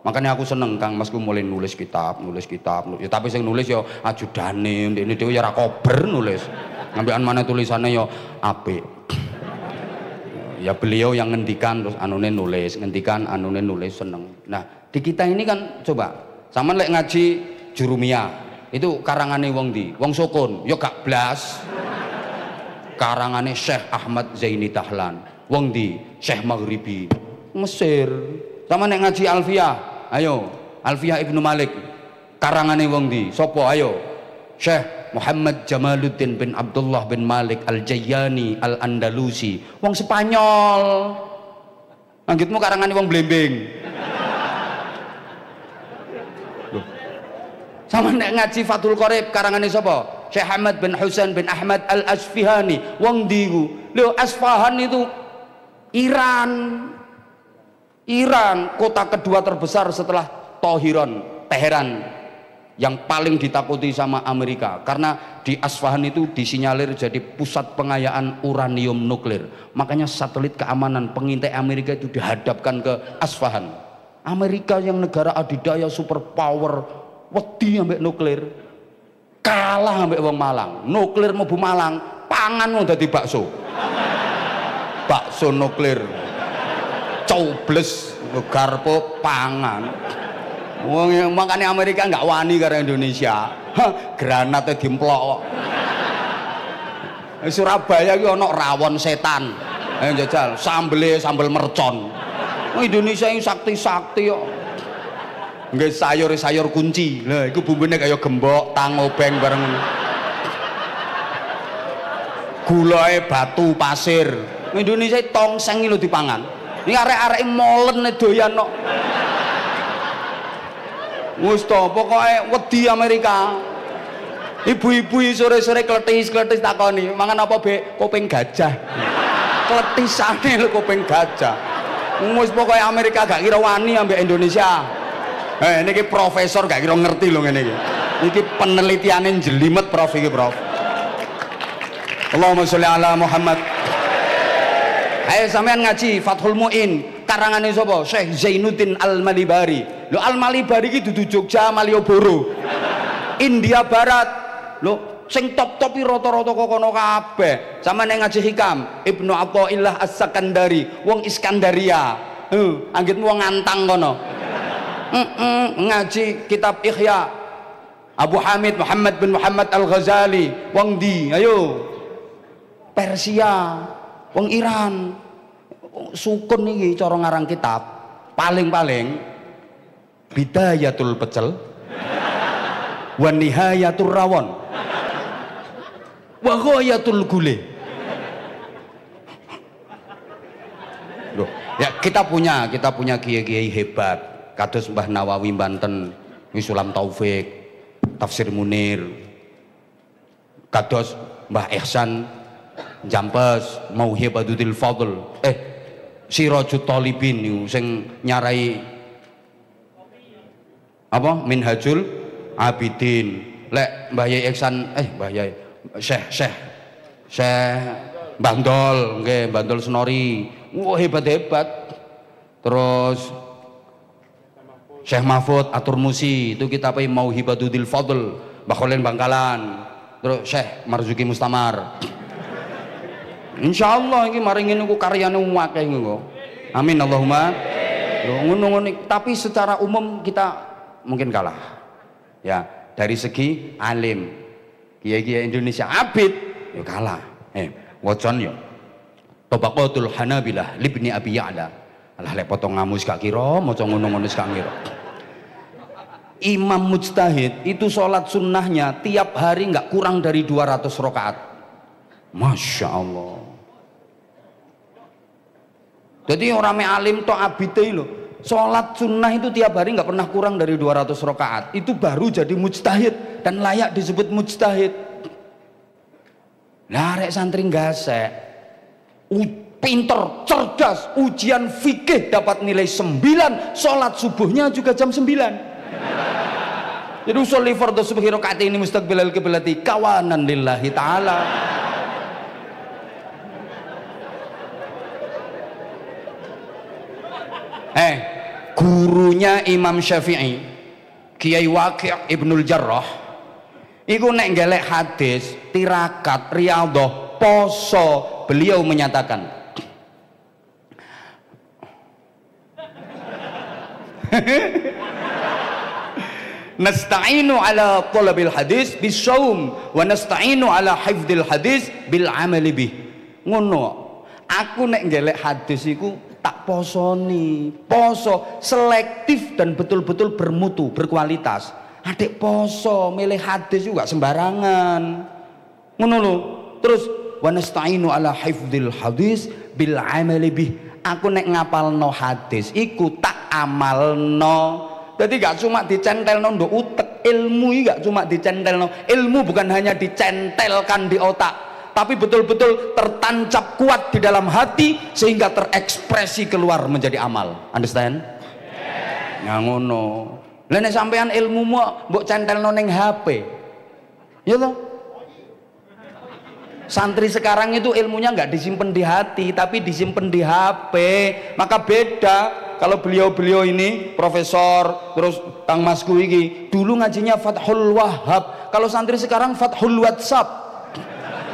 Makanya aku seneng Kang Masku mulai nulis kitab. Ya, tapi sing nulis ya ajudane, ini dhewe ya ora kober nulis. Ngambilan mana tulisannya ya apik. Ya beliau yang ngendikan terus anune nulis, seneng. Nah, di kita ini kan coba, sampean lek ngaji Jurumiyah, itu karangane wong ndi? Wong Sukun, ya gak blas. Karangane Syekh Ahmad Zaini Dahlan, wong di Syekh Maghribi Mesir. Sama nek ngaji Alfiyah, ayo Alfiyah Ibnu Malik, karangane wong di sopo? Ayo Syekh Muhammad Jamaluddin bin Abdullah bin Malik Al-Jayyani Al-Andalusi, wong Spanyol. Anggitmu karangane wong Blembing. Sama nek ngaji Fathul Qorib, karangane sopo? Syekh Ahmad bin Husain bin Ahmad Al-Asfihani, wong diku. Lho, Asfahan itu Iran, kota kedua terbesar setelah Teheran, yang paling ditakuti sama Amerika karena di Asfahan itu disinyalir jadi pusat pengayaan uranium nuklir. Makanya satelit keamanan pengintai Amerika itu dihadapkan ke Asfahan. Amerika yang negara adidaya superpower wedi ambek nuklir, kalah ambek wong Malang. Nuklir mau Bu Malang, pangan mau dadi bakso nuklir, cobles garpo pangan. Wong makanya Amerika nggak wani karo Indonesia. Granatnya dimplok. Surabaya ki ono rawon setan. Ayo jajal, sambel mercon. Indonesia ini sakti kok. Nggih sayur kunci. Lah iku bumbune kaya gembok, tang obeng bareng. Gulae batu pasir. Indonesia tongseng lho dipangan. Ini arek-arek molen doyan kok. Wis to pokoke wedi Amerika. Ibu-ibu sore-sore kletis takoni, "Mangan apa, Bek?" Kopeng gajah. Kletisane lho kopeng gajah. Wis pokoke Amerika gak kira wani ambek Indonesia. Niki profesor gak kira ngerti lho ngene iki. Iki penelitiane jelimet Prof iki, Prof. Allahumma sholli ala Muhammad. Ayo sampean ngaji Fathul Muin, karangane sapa? Syekh Zainuddin Al-Malibari. Lho Al-Malibari iki dudu Jogja, Malioboro. India Barat. Lho sing top-top rata-rata kok kono kabeh. Sampeyan ngaji Hikam, Ibnu Athaillah As-Sakandari, wong Iskandaria. Anggitmu wong Antang kono. Ngaji kitab Ihya Abu Hamid Muhammad bin Muhammad Al-Ghazali, wong di? Ayo Persia, wong Iran. Sukun iki cara ngarang kitab paling-paling Bidayatul Pecel wa Nihayatul Rawon wa Ghayatul Gule. Loh, ya kita punya kiai-kiai hebat. Kados Mbah Nawawi Banten, Sulam Taufik, Tafsir Munir, kados Mbah Ihsan Jampes, Mauhibatul Fadl, Sirajut Thalibin niku sing nyarai apa Minhajul Abidin. Lek Mbah Yai Ihsan Mbah Yai Syekh Bandol nggih, Bandol Senori. Wah, hebat-hebat. Terus Syekh Mahfud Atur Musi itu kita apa Mauhibatul Fadl, Mbah Kholen Bangkalan. Terus Syekh Marzuki Mustamar. Insyaallah iki maring niku karyane akeh niku. Amin Allahumma. Ngono-ngono tapi secara umum kita mungkin kalah. Ya, dari segi alim. Kiai-kiai Indonesia abid ya kalah. Wacan ya. Tabaqatul Hanabilah libni Abi Ya'la. Alah lek potong ngamus gak kira, maca ngono-ngono gak ngira. Imam mujtahid itu sholat sunnahnya tiap hari nggak kurang dari 200 rakaat. Masya Allah. Jadi orang alim to abite lho, sholat sunnah itu tiap hari nggak pernah kurang dari 200 rakaat. Itu baru jadi mujtahid dan layak disebut mujtahid. Nah, rek santri gasek, pinter, cerdas, ujian fikih dapat nilai 9, sholat subuhnya juga jam 9. Jadi usolli fardhu subhi rakaat ini mustaqbilal qiblati kawanan lillahi ta'ala. Gurunya Imam Syafi'i, Kiai Waqi' Ibnul Jarrah, iku nek ngelek hadis, tirakat, riyadhah, poso, beliau menyatakan nasta'inu ala talabil hadis bisyaum wa nasta'inu ala hifdzil hadis bil amali bih. Ngono, aku nek ngelek hadis iku tak posoni, poso selektif dan betul-betul bermutu, berkualitas. Adik poso milih hadis juga sembarangan. Ngono lho. Terus wa nasta'inu ala hifdzil hadis bil amali bih. Aku nek ngapalno hadis iku tak amalno. Jadi gak cuma dicentelno nduk utek, ilmu iki gak cuma dicentelno. Ilmu bukan hanya dicentelkan di otak, tapi betul-betul tertancap kuat di dalam hati sehingga terekspresi keluar menjadi amal. Understand? Ya ngono. Lah nek sampean ilmumu mbok centelno ning HP. Ya toh? Santri sekarang itu ilmunya nggak disimpan di hati tapi disimpan di HP. Maka beda kalau beliau-beliau ini profesor, terus Kang Masku iki dulu ngajinya Fathul Wahhab. Kalau santri sekarang Fathul WhatsApp,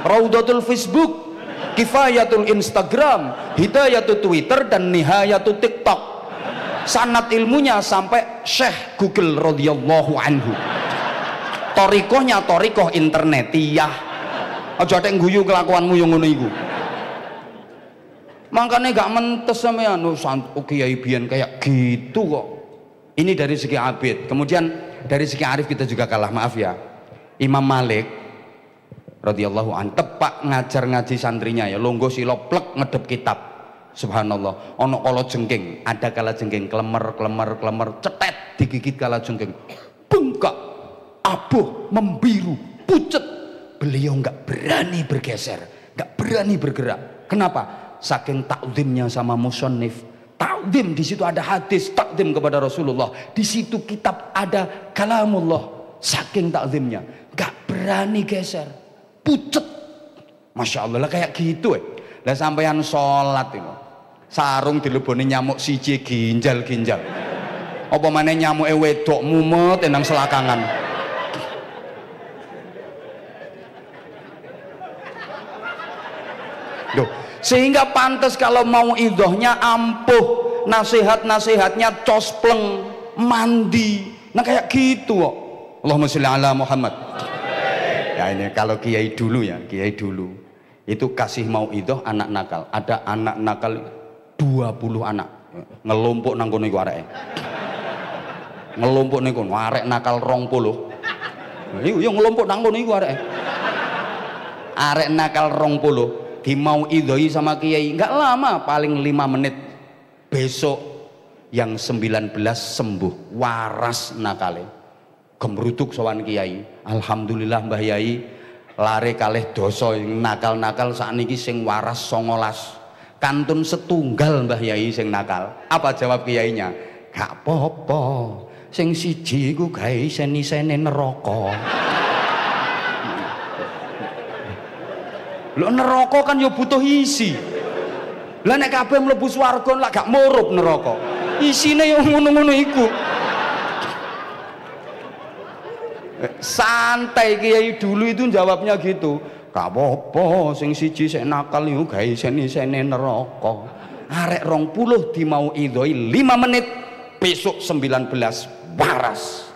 Raudatul Facebook, Kifayatul Instagram, Hidayatul Twitter, dan Nihayatul TikTok. Sanad ilmunya sampai Syekh Google radhiyallahu anhu. Torikohnya torikoh internetiyah. Aja tek guyu kelakuanmu yang ngono iku. Makanya gak mentes sampean Kiai biyen kayak gitu kok. Ini dari segi abid. Kemudian dari segi arif kita juga kalah, maaf ya. Imam Malik radhiyallahu anhu tepak ngajar ngaji santrinya ya, longgo sila plek ngedep kitab. Subhanallah. Ono kala jengking, ada kala jengking klemer cetet digigit kala jengking. Bengkak, abuh, membiru, pucet. Beliau nggak berani bergeser, nggak berani bergerak. Kenapa? Saking takzimnya sama musannif. Takzim di situ ada hadis, takzim kepada Rasulullah. Di situ kitab ada kalamullah. Saking takzimnya, nggak berani geser, pucet. Masya Allah lah kayak gitu. Lah sampeyan sholat itu, sarung dileboni nyamuk siji ginjal. Apa maneh nyamuke wedok mumet nang selakangan. Duh, sehingga pantas kalau mau idhohnya ampuh, nasihat-nasihatnya cospleng, mandi. Nah kayak gitu kok. Allahumma sholli ala Muhammad. Ya ini kalau kiai dulu ya, kiai dulu itu kasih mau idhoh anak nakal. Ada anak nakal 20 anak ngelompok nang kono iku areke. Ngelompok niku arek nakal 20. Iku yo ngelompok nang kono iku areke. Arek nakal 20 mau idhoi sama kiai nggak lama, paling 5 menit besok yang 19 sembuh, waras nakale, gemrutuk sowan kiai. Alhamdulillah Mbah Yai lare kalih dosa nakal-nakal sakniki sing waras 19. kantun setunggal Mbah Yai sing nakal. Apa jawab kiyainya? Gak apa-apa, sing siji iku gawe isen-isene neraka. Lho neraka kan ya butuh isi. Lah nek kabeh mlebu swarga lak gak murup neraka. Isine ya ngono-ngono iku. Santai kiai dulu itu jawabnya gitu. Gak apa-apa sing siji sik nakal iku gawe isen-isene neraka. Arek 20 dimau idoi 5 menit, besok 19 waras.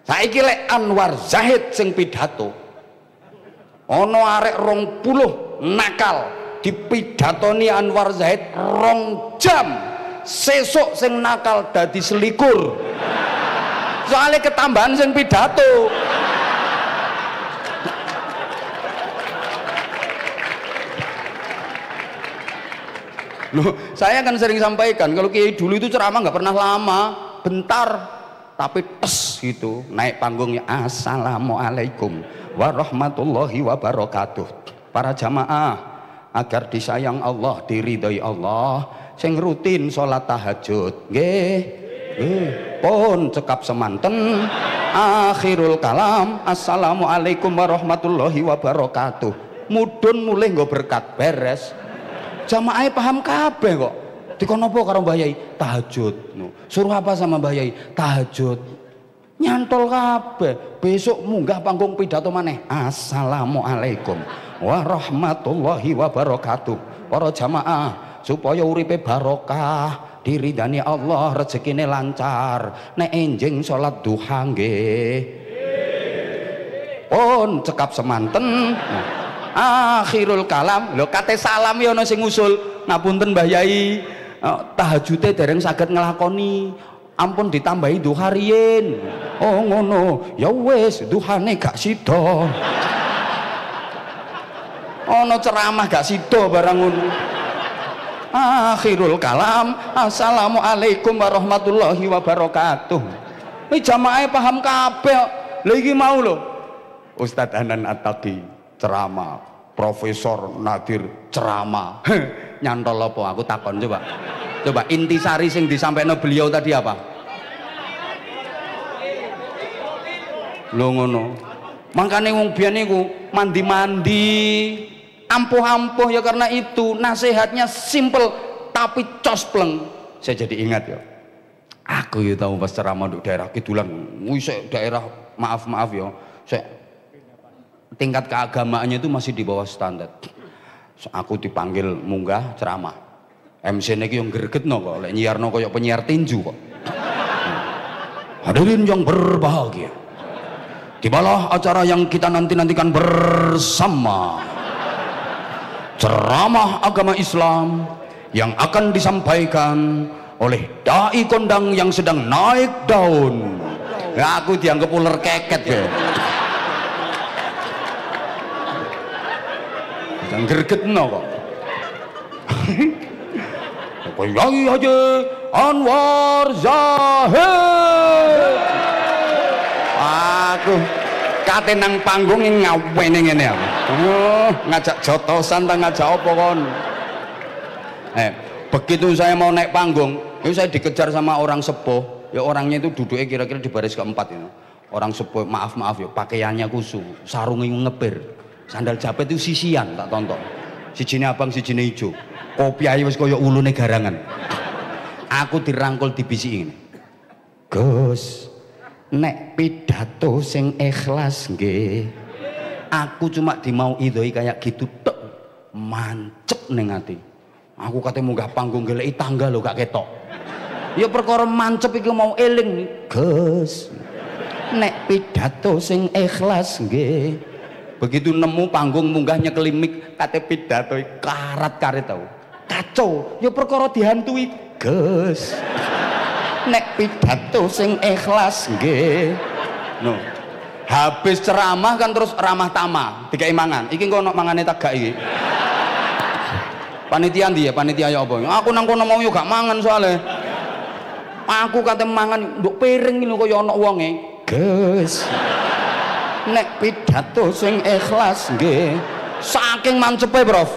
Saiki lek Anwar Zahid sing pidato. Ono arek 20 nakal dipidatoni Anwar Zahid 2 jam. Sesuk sing nakal dadi selikur. Soalnya ketambahan sing pidato. Loh, saya kan sering sampaikan kalau kiai dulu itu ceramah nggak pernah lama, bentar, tapi tes gitu naik panggungnya assalamualaikum warahmatullahi wabarakatuh. Para jamaah agar disayang Allah, diridhoi Allah, sing rutin sholat tahajud, nggih, pun cekap semanten akhirul kalam assalamualaikum warahmatullahi wabarakatuh. Mudun mulai nggak berkat beres. Jamaah paham kabeh kok. Dikon apa karo Mbah Yai? Tahajud. Suruh apa sama Mbah Yai? Tahajud. Nyantol kabeh. Besok munggah panggung pidato maneh. Assalamualaikum warahmatullahi wabarakatuh. Para jamaah supaya uripe barokah, diridani Allah, rezekine lancar. Nek enjing salat duha nggih. Pun cekap semanten. Akhirul kalam. Lho kate salam ya ana sing ngusul. Ngapunten Mbah Yai, tahajude dereng saged nglakoni. Ampun ditambahi duha riyin. Oh ngono. Ya wis, duhane gak sida. Ana ceramah gak sida barang ngono. Akhirul kalam assalamualaikum warahmatullahi wabarakatuh. Ini jamaah paham kabeh. Lha iki mau lho Ustadz Hanan At-Taqi ceramah, Profesor Nadir ceramah. Nyantol apa? Aku takon coba. Coba intisari sing disampaikan beliau tadi apa? Lho ngono. Makane wong biyen niku mandi-mandi, ampuh-ampuh ya karena itu. Nasihatnya simple tapi cospleng. Saya jadi ingat ya. Aku ya tahu pas ceramah di daerah Kidulan. Wis daerah maaf ya. Saya tingkat keagamaannya itu masih di bawah standar. Aku dipanggil munggah ceramah. MC niki yang gregetno kok, lek nyiarno koyo penyiar tinju kok. Hadirin yang berbahagia. Tibalah acara yang kita nanti-nantikan bersama. Ceramah agama Islam yang akan disampaikan oleh dai kondang yang sedang naik daun. Ya, aku dianggap ular keket ya. Jangan gregetno kok. Kiai Haji Anwar Zahid. Aku kate nang panggung ngawene ngene aku. Ngajak jotosan ta ngajak apa kon. Begitu saya mau naik panggung, itu saya dikejar sama orang sepuh. Ya orangnya itu duduknya kira-kira di baris keempat itu. Orang sepuh, maaf ya, pakaiannya kusu, sarungnya ngebir. Sandal jepit itu sisian tak tonton. Sijine abang, sijine ijo. Kopi ayu wis kaya ulune garangan. Aku dirangkul dibisiki. Gus, nek pidato sing ikhlas nggih. Aku cuma dimau idoi kayak gitu tok. Mancep ning ati. Aku kate munggah panggung geleki tangga lho gak ketok. Ya perkara mancep iki mau eling. Gus, nek pidato sing ikhlas nggih. Begitu nemu panggung munggahnya kelimik kate pidato karat-karit tau. Kacau, ya perkara dihantui. Gus, nek pidato sing ikhlas nggih. No. Habis ceramah kan terus ramah tamah, dikai mangan. Iki engko ono mangane tagak iki. Panitia ndi ya? Panitia ya apa? Aku nang kono mau yo gak mangan soalnya. Aku kate mangan nduk piring lho kaya ono wonge. Gus, nek pidato sing ikhlas nggih. Saking mancepe, Prof.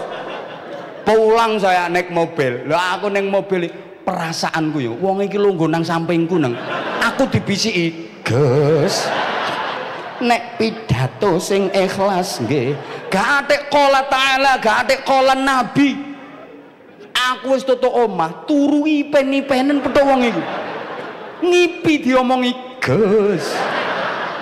Pulang saya naik mobil. Lah aku naik mobil perasaanku yo, wong iki lungguh nang sampingku nang. Aku dibisiki, "Gus, nek pidato sing ikhlas nggih, gak atik qala ta'ala, gak atik qala nabi." Aku wis tutuk omah, turu ipen-ipenen petuk wong iku. Ngipi diomongi, "Gus,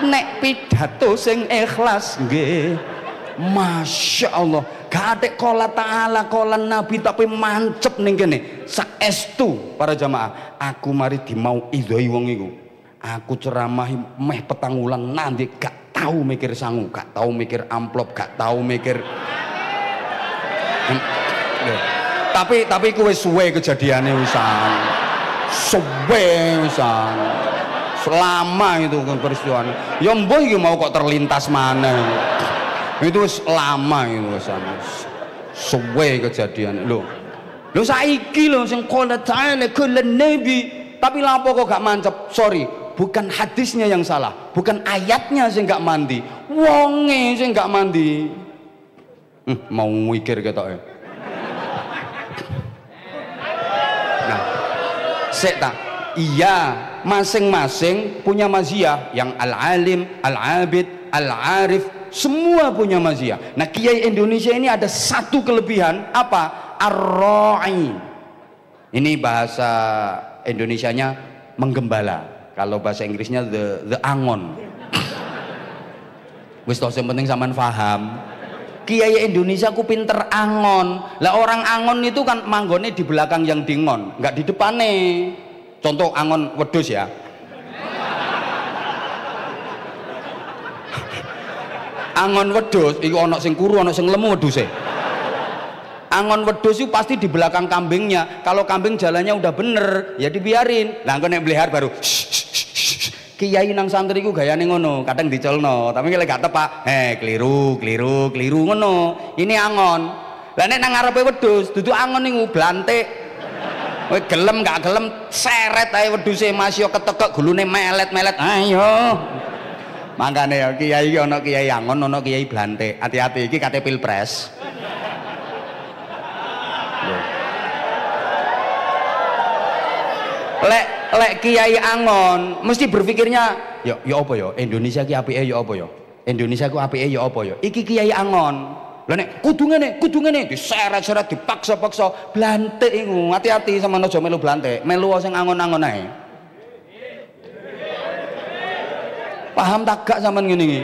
nek pidato sing ikhlas nggih." Masya Allah, gak ada qala ta'ala qala nabi tapi mancep ning kene. Saestu para jamaah, aku mari dimau idhoi wong iku. Aku ceramahi meh petang ulang nanti gak tahu mikir sangu, gak tahu mikir amplop, gak tahu mikir tapi ku wis suwe kejadiane wisan. Suwe wisan. Selama itu kan peristiwa. Ya mbuh iki mau kok terlintas maneh. Itu lama itu sana suwe kejadian lo saiki lo sing qala ta'ala qala nabi tapi lapo kok gak mancep. Sorry, bukan hadisnya yang salah, bukan ayatnya sing gak mandi, wonge sing gak mandi. Mau mikir ketoke. Nah sik ta, iya masing-masing punya maziyah, yang al-alim, al-abid, al-arif, semua punya maziyah. Nah kiai Indonesia ini ada satu kelebihan, apa? Ar-ra'i. Ini bahasa Indonesianya menggembala, kalau bahasa Inggrisnya the angon. Wis tos yang penting sampean paham. Kiai Indonesia ku pinter angon. Lah orang angon itu kan manggone di belakang yang dingon, nggak di depane. Contoh angon wedhus ya. Angon wedhus iku ana sing kuru ana sing lemu wedhuse. Angon wedhus itu pasti di belakang kambingnya. Kalau kambing jalannya udah bener ya dibiarin. Lah engko nek blehar baru kiai nang santri ku gayane ngono, kadang dicolno, tapi lek gak tepak, keliru ngono. Ini angon. Lah nek nang ngarepe wedhus dudu angon niku blantik. Kowe gelem gak gelem seret ae wedhuse Mas yo ketekek gulune melet-melet. Ayo. Makanya ya kiai iki ana kiai angon, ana kiai blantik. Hati-hati iki kate pilpres. Lek kiai angon mesti berpikirnya ya apa ya Indonesia ki apike ya apa ya Indonesia ku apike ya apa ya iki kiai angon. Lah nek kudu ngene diseret-seret dipaksa-paksa blantik iku. Hati-hati sama aja melu blantik, melu sing angon-angon ae. Paham tak gak sampean ngene iki?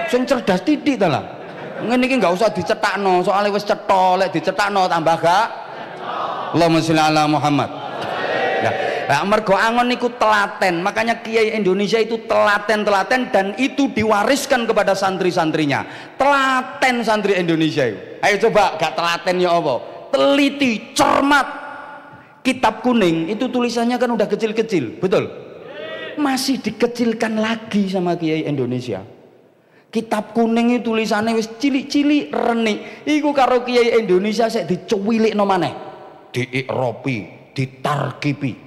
Sing cerdas titik ta lah. Ngene iki enggak usah dicetakno, soalnya wis cetha, lek dicetakno tambah gak. Allahumma sholli ala Muhammad. Ya, nah, mergo angon niku telaten, makanya kiai Indonesia itu telaten dan itu diwariskan kepada santri-santrinya. Telaten santri Indonesia itu. Ayo coba gak telaten ya apa? Teliti, cermat. Kitab kuning itu tulisannya kan udah kecil-kecil, betul? Masih dikecilkan lagi sama kiai Indonesia. Kitab kuning itu tulisannya wis cilik-cilik renik. Iku karo kiai Indonesia sik dicuwilikno maneh. Diikropi, ditarkipi.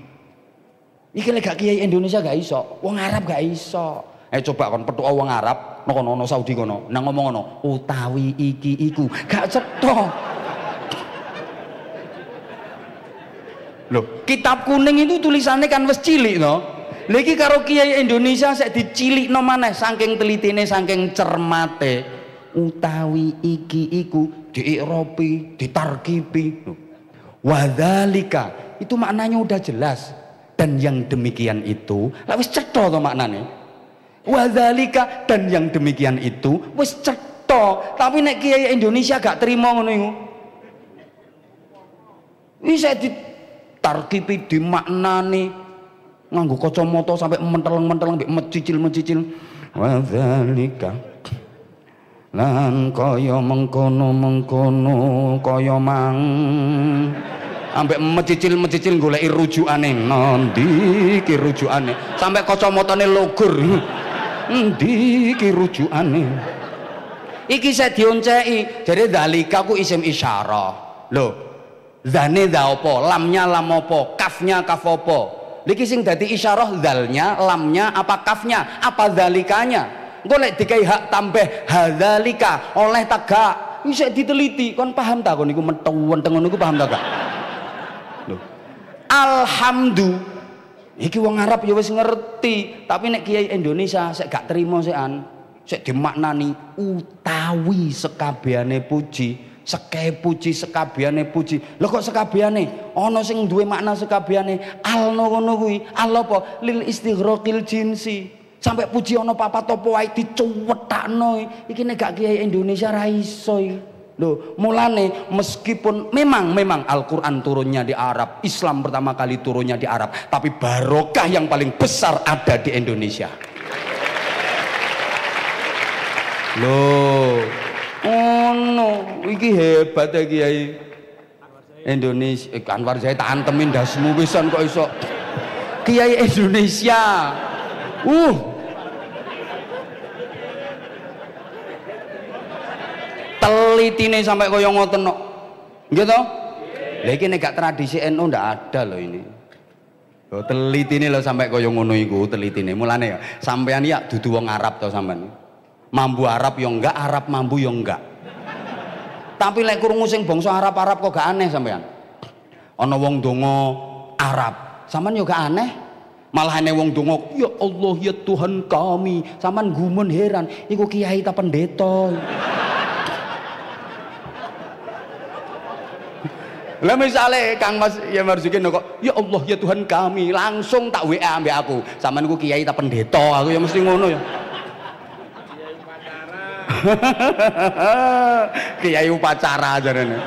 Iki lek gak kiai Indonesia gak iso, wong Arab gak iso. Coba kon petuk wong Arab kono Saudi kono nang ngomong ngono, utawi iki iku gak cetha. Loh, kitab kuning itu tulisannya kan wis cilik no. Lagi karo kiai Indonesia sik dicilikno maneh saking telitine saking cermate, utawi iki iku diikropi, ditarkipi. Wadzalika itu maknanya udah jelas, dan yang demikian itu lah wis cetha to maknane. Wadzalika dan yang demikian itu wis cetha, tapi nek kiai Indonesia gak terima ngono iku. Wis ditarkipi dimaknani nganggo kacamata sampai menteleng-menteleng mbek mecicil-mecicil. Wadzalika lan kaya mengkono-mengkono kaya mang ambek mecicil-mecicil goleki rujukane ndi iki rujukane sampai kacamatane logur ndi iki rujukane iki saya dionceki jadi dalika ku isim isyarah lho zane za apa lamnya lam apa kafnya kaf apa niki sing dadi isyarah zalnya lamnya apa kafnya apa zalikanya golek dikai hak tambah hadzalika oleh tagak Isek diteliti, kon paham tak kon niku menteng ngono niku paham tak gak? Lho. Alhamdulillah. Iki wong Arab ya wis ngerti, tapi nek kiai Indonesia sik gak trimo sekan. Sik dimaknani utawi sekabehane puji, sekabehane puji. Lho kok sekabehane? Ana sing duwe makna sekabehane. Alno ngono kuwi. Al apa? Lil istighraqil jinsi. Sampai puji ana papat apa wae dicuwetakno. Iki nek gak kiai Indonesia ra iso iki. Loh, mulane meskipun memang Al-Quran turunnya di Arab, Islam pertama kali turunnya di Arab, tapi barokah yang paling besar ada di Indonesia. Loh, no, iki hebat ya Kiai Indonesia. Anwar Zaid tak antemin dasmu pisan kok iso Kiai Indonesia. Telitine sampai kaya ngoten kok. Nggih to? Lah iki nek gak tradisi NU ndak ada loh ini. Lho telitine lho sampai kaya ngono iku telitine. Mulane ya sampean ya dudu wong Arab to sampean. Mambu Arab ya enggak, Arab mambu ya enggak. Tapi lek krungu sing bangsa Arab-Arab kok gak aneh sampean. Ana wong donga Arab, sampean ya gak aneh. Malah ana wong donga, ya Allah ya Tuhan kami. Sampean gumun heran, iku kiai ta pendeta. Lah misale Kang Mas ya Marzukin kok ya Allah ya Tuhan kami, langsung tak WA ambek aku. Sampeyan ku kiai ta pendeta, aku ya mesti ngono ya. Kiai upacara jarene.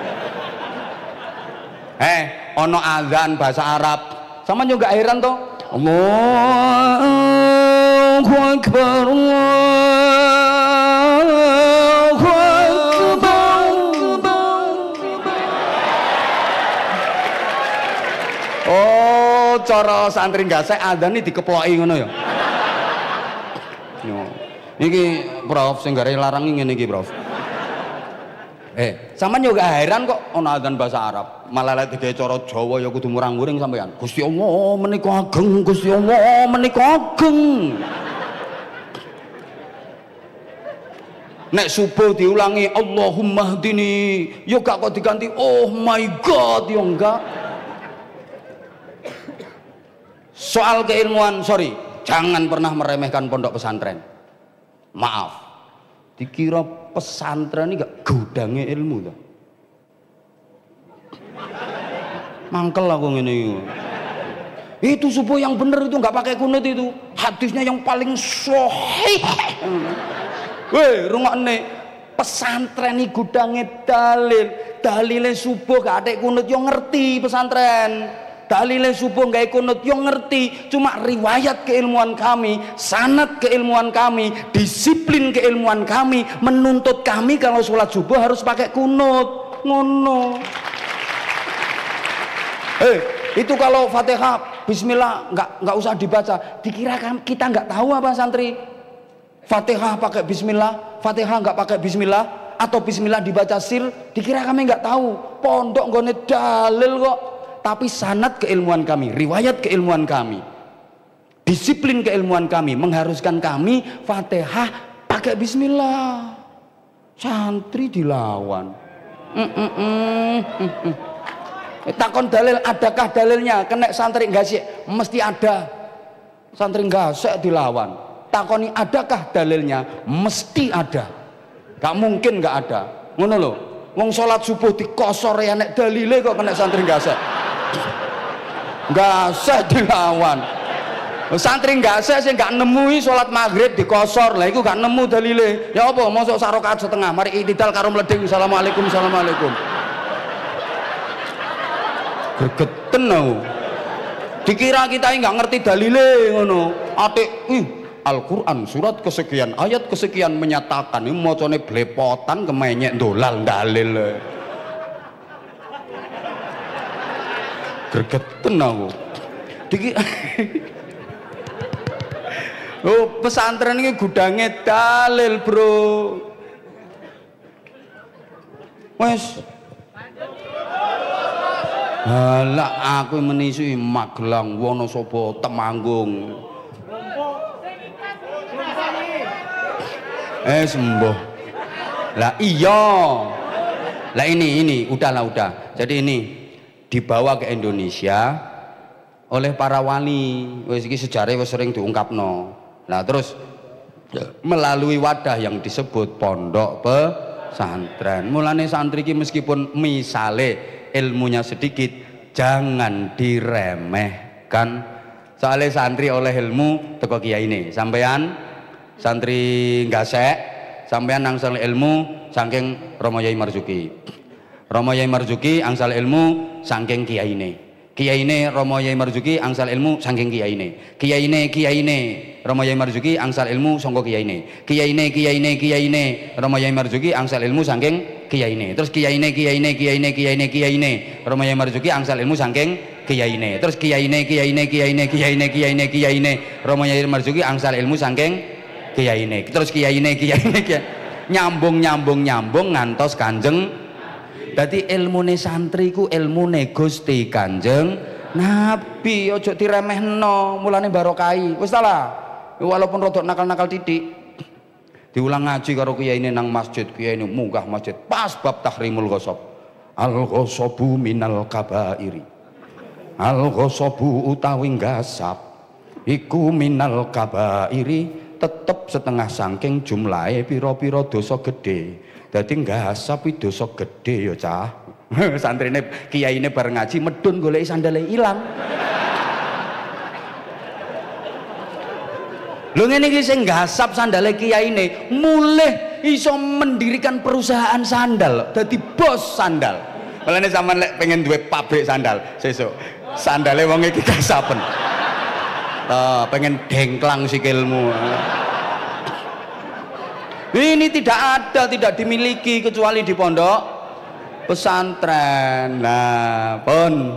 Ana azan bahasa Arab. Sampeyan yo gak heran to? Allahu Akbar. Oh, cara santri gasek adzan iki dikeploki ngono ya. Yo. Iki Prof sing gare larang ngene iki, Prof. Sampeyan yo gak heran kok ana adzan bahasa Arab. Malah lek digawe cara Jawa ya kudu murang-muring sampeyan. Gusti Allah menika ageng, Gusti Allah menika ageng. Nek subuh diulangi Allahumma hdini, yo gak kok diganti oh my god, yo enggak. Soal keilmuan, sorry, jangan pernah meremehkan pondok pesantren. Maaf, dikira pesantren ini gak gudangnya ilmu tuh. Mangkel aku ngene. Itu subuh yang bener itu nggak pakai kunut itu. Hadisnya yang paling sahih. Weh, rungokne pesantren ini gudangnya dalil. Dalile subuh gak ada kunut yang ngerti pesantren. Dalile subuh nggak kunut yang ngerti, cuma riwayat keilmuan kami, sanad keilmuan kami, disiplin keilmuan kami menuntut kami kalau sholat subuh harus pakai kunut. Ngono. Itu kalau Fatihah Bismillah nggak usah dibaca, dikira kita nggak tahu apa santri? Fatihah pakai Bismillah, Fatihah nggak pakai Bismillah, atau Bismillah dibaca sir, dikira kami nggak tahu. Pondok nggone dalil kok. Tapi sanad keilmuan kami, riwayat keilmuan kami, disiplin keilmuan kami mengharuskan kami Fatihah pakai Bismillah. Santri dilawan. Takon dalil, adakah dalilnya? Kena santri enggak sih? Mesti ada. Santri enggak sih dilawan. Takoni adakah dalilnya? Mesti ada. Gak mungkin enggak ada. Ngono lho. Wong salat subuh dikosor ya nek dalile kok kena santri enggak sih? Enggak sah dilawan. Santri enggak sah sing enggak nemui salat maghrib dikosor. Lah iku enggak nemu dalile. Ya apa mosok sak rakaat setengah mari iktidal karo mleding assalamualaikum assalamualaikum. Gregeten aku. Dikira kita enggak ngerti dalile ngono. Atik Al-Quran surat kesekian ayat kesekian menyatakan ini mocone blepotan kemenyek dolal dalil. Gregeten aku. Oh, pesantren ini gudangnya dalil, bro. Wes. Halah aku menisi Magelang, Wonosobo, Temanggung. Sembuh. Lah iya. Lah ini udah. Jadi ini dibawa ke Indonesia oleh para wali. Wis iki sejarah wis sering diungkapno. Nah terus melalui wadah yang disebut pondok pesantren. Mulane santri iki meskipun misale ilmunya sedikit, jangan diremehkan. Soalnya santri oleh ilmu teko kiai ini. Sampean santri gasek, sampean angsal ilmu saking Romo Yai Marzuki. Romo Yai Marzuki angsal ilmu saking kiai ini. Kiai ini Romo Yai Marzuki angsal ilmu saking kiai ini. Kiai ini Romo Yai Marzuki angsal ilmu sangka kiai ini. Kiai ini Romo Yai Marzuki angsal ilmu saking kiai ini. Terus kiai ini Romo Yai Marzuki angsal ilmu saking kiai ini. Terus kiai ini Romo Yai Marzuki angsal ilmu saking kiai ini. Terus kiai ini nyambung ngantos Kanjeng. Dadi ilmune santri ku ilmune Gusti Kanjeng Nabi, ojo diremehno, mulane barokai. Wis ta lah. Walaupun rodok nakal-nakal titik. Diulang ngaji karo kiyaine nang masjid, kiyaine munggah masjid pas bab tahrimul ghasab. Al-ghasabu minal kabairi. Al-ghasabu utawi gasab iku minal kabairi, tetep setengah saking jumlahe pira-pira dosa gedhe. Dadi gasab iki dosa gedhe ya cah. Santrine kiyaine bareng ngaji medun goleki sandale ilang. Lho ngene iki sing gasab sandale kiyaine mulih iso mendirikan perusahaan sandal, dadi bos sandal. Mulane sampean lek pengen duwe pabrik sandal, sesuk sandale wong iki gasaben. Pengen dengklang sikilmu. Ini tidak dimiliki kecuali di pondok pesantren. Nah, pun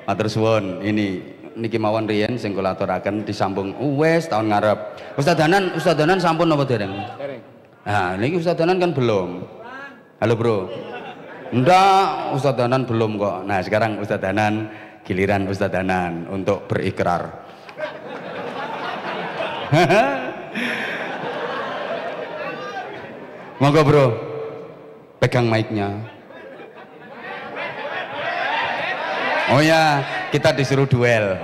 matur suwun, niki mawon riyen sing kula aturaken disambung wis tahun ngarep. Ustaz Danan sampun napa dereng? Dereng. Nah, niki Ustaz Danan kan belum. Halo, Bro. Ndak, Ustaz Danan belum kok. Nah, sekarang Ustaz Danan, giliran Ustaz Danan untuk berikrar. Monggo Bro, pegang mic-nya. Oh ya, kita disuruh duel.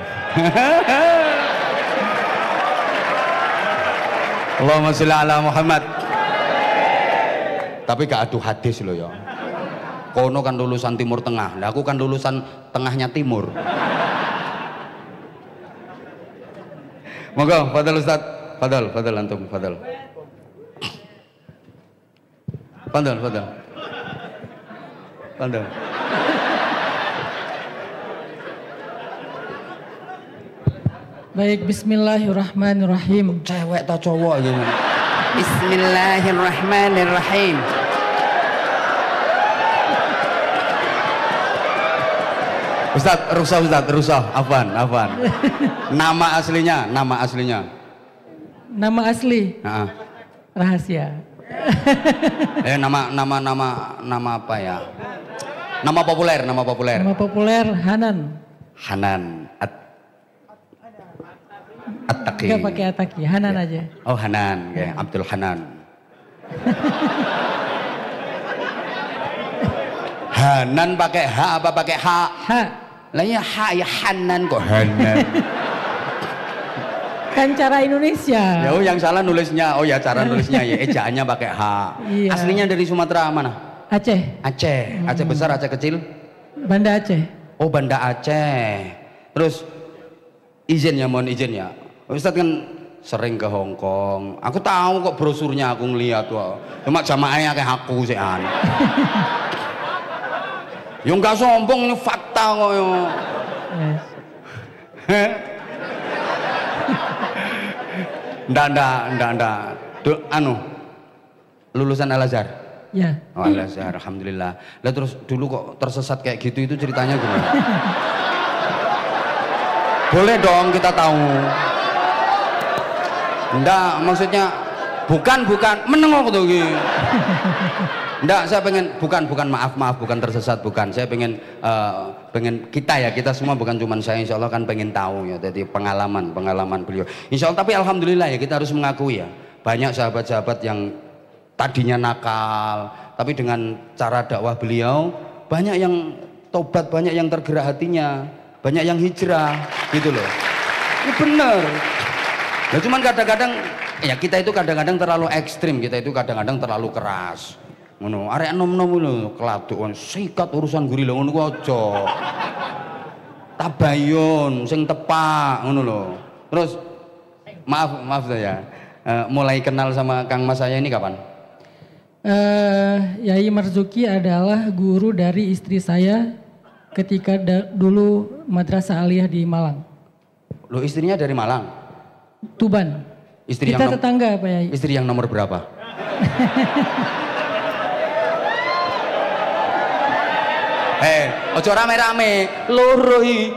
Allahumma sholli ala Muhammad. Tapi gak adu hadis loh ya. Kono kan lulusan Timur Tengah, lah aku kan lulusan tengahnya timur. Monggo, fadhal Ustaz. Fadhal antum, fadhal. Fadhal.
Baik, bismillahirrahmanirrahim.
Cewek atau cowok gitu. Bismillahirrahmanirrahim. Ustaz, rusah, afwan. Nama aslinya.
Nama asli.
Nah.
Rahasia.
Nama apa ya? Nama populer.
Nama populer Hanan. At-Taqi. Enggak pakai At-Taqi, Hanan ya. Aja.
Oh, Hanan, ya. Abdul Hanan. Hanan pakai H apa pakai H?
H.
Lah ya H ya Hanan kok Hanan.
Kan cara Indonesia.
Ya, yang salah nulisnya. Oh ya, cara nulisnya ya ejaannya pakai H. Iya. Aslinya dari Sumatera mana?
Aceh.
Aceh besar, Aceh kecil?
Banda Aceh.
Oh, Banda Aceh. Terus mohon izin ya. Ustadz kan sering ke Hong Kong. Aku tahu kok brosurnya, aku ngeliat tuh. Cuma jamaahnya kayak aku sih an. Yang gak sombong, ini fakta kok yo. Ndak. Lulusan Al-Azhar?
Ya.
Oh, Al-Azhar, alhamdulillah. Lah terus dulu kok tersesat kayak gitu, itu ceritanya gimana? Boleh dong kita tahu. Ndak, maksudnya bukan menengok tuh gitu. Ndak, saya pengen bukan maaf bukan tersesat, bukan. Saya pengen kita semua, bukan cuma saya, insya Allah kan pengen tahu ya, jadi pengalaman beliau. Insya Allah, tapi alhamdulillah ya, kita harus mengakui ya, banyak sahabat-sahabat yang tadinya nakal, tapi dengan cara dakwah beliau banyak yang tobat, banyak yang tergerak hatinya, banyak yang hijrah gitu loh. Ini bener. Nah, cuman kadang-kadang ya kita itu kadang-kadang terlalu ekstrim, kita itu kadang-kadang terlalu keras. Ngono, arek nom-nom ngono keladuk sikat urusan guri lho ngono ku aja. Tabayun sing tepak ngono lho. Terus maaf saya. Mulai kenal sama Kang Mas saya ini kapan?
Yai Marzuki adalah guru dari istri saya ketika dulu Madrasah Aliyah di Malang.
Lo istrinya dari Malang?
Tuban.
Istri
kita
yang
tetangga Pak Yai.
Istri yang nomor berapa? Ojo rame-rame, loro iki.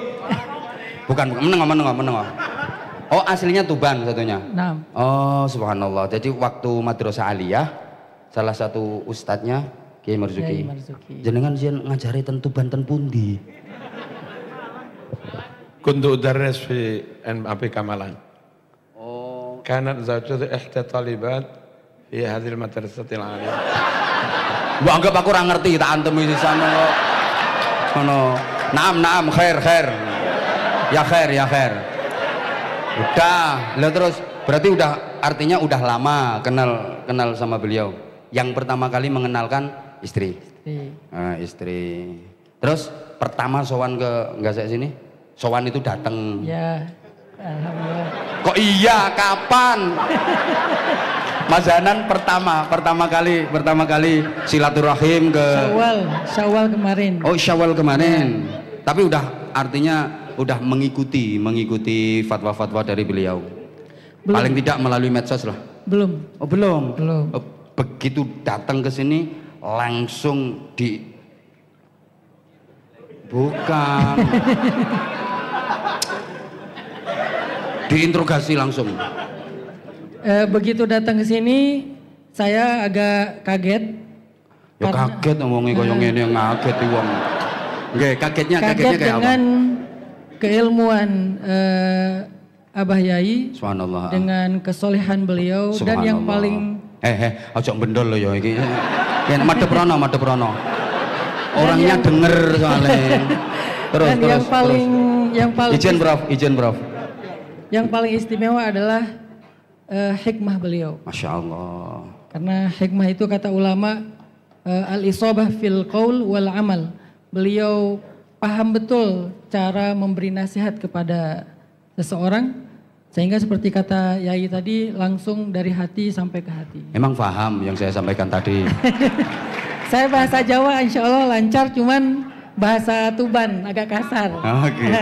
Bukan, menengok. Oh, aslinya Tuban satunya.
Nah.
Oh, subhanallah. Jadi waktu Madrasah Aliyah, salah satu ustadznya Kiai Marzuki. Jenengan sing ngajari ten Tuban ten pundi?
Kuntu udarris fi MAPK Malang.
Oh.
Kanat zawjatu ihda talibat fi hadhil madrasatil aliyah.
Mbok anggap aku ora ngerti tak antem iki sana kok. Ngono. Naam, khair. Ya khair. Udah, lah terus berarti udah artinya udah lama kenal sama beliau. Yang pertama kali mengenalkan istri. Istri. Terus pertama sowan ke Nggak sini? Sowan itu datang.
Ya, alhamdulillah.
Kok iya? Kapan? Mas Hanan pertama kali silaturahim ke
Syawal kemarin.
Oh, Syawal kemarin. Tapi udah artinya udah mengikuti fatwa-fatwa dari beliau. Belum. Paling tidak melalui medsos lah.
Belum.
Oh, belum.
Belum.
Begitu datang ke sini langsung bukan. Diinterogasi langsung.
Begitu datang ke sini saya agak kaget.
Ya kaget ngomongin koyo ngene ngaget iki wong. Nggih, kagetnya kayak
dengan keilmuan Abah Yai,
subhanallah,
dengan kesolehan beliau, dan yang paling
ojo bendol lo ya iki. Ya madhep rono. Orangnya denger soalnya. Terus
yang paling
izin Prof.
Yang paling istimewa adalah hikmah beliau.
Masya Allah.
Karena hikmah itu kata ulama al-isabah fil qaul wal amal. Beliau paham betul cara memberi nasihat kepada seseorang, sehingga seperti kata Yai tadi langsung dari hati sampai ke hati.
Emang paham yang saya sampaikan tadi?
Saya bahasa Jawa insya Allah lancar, cuman bahasa Tuban agak kasar.
Oh gitu.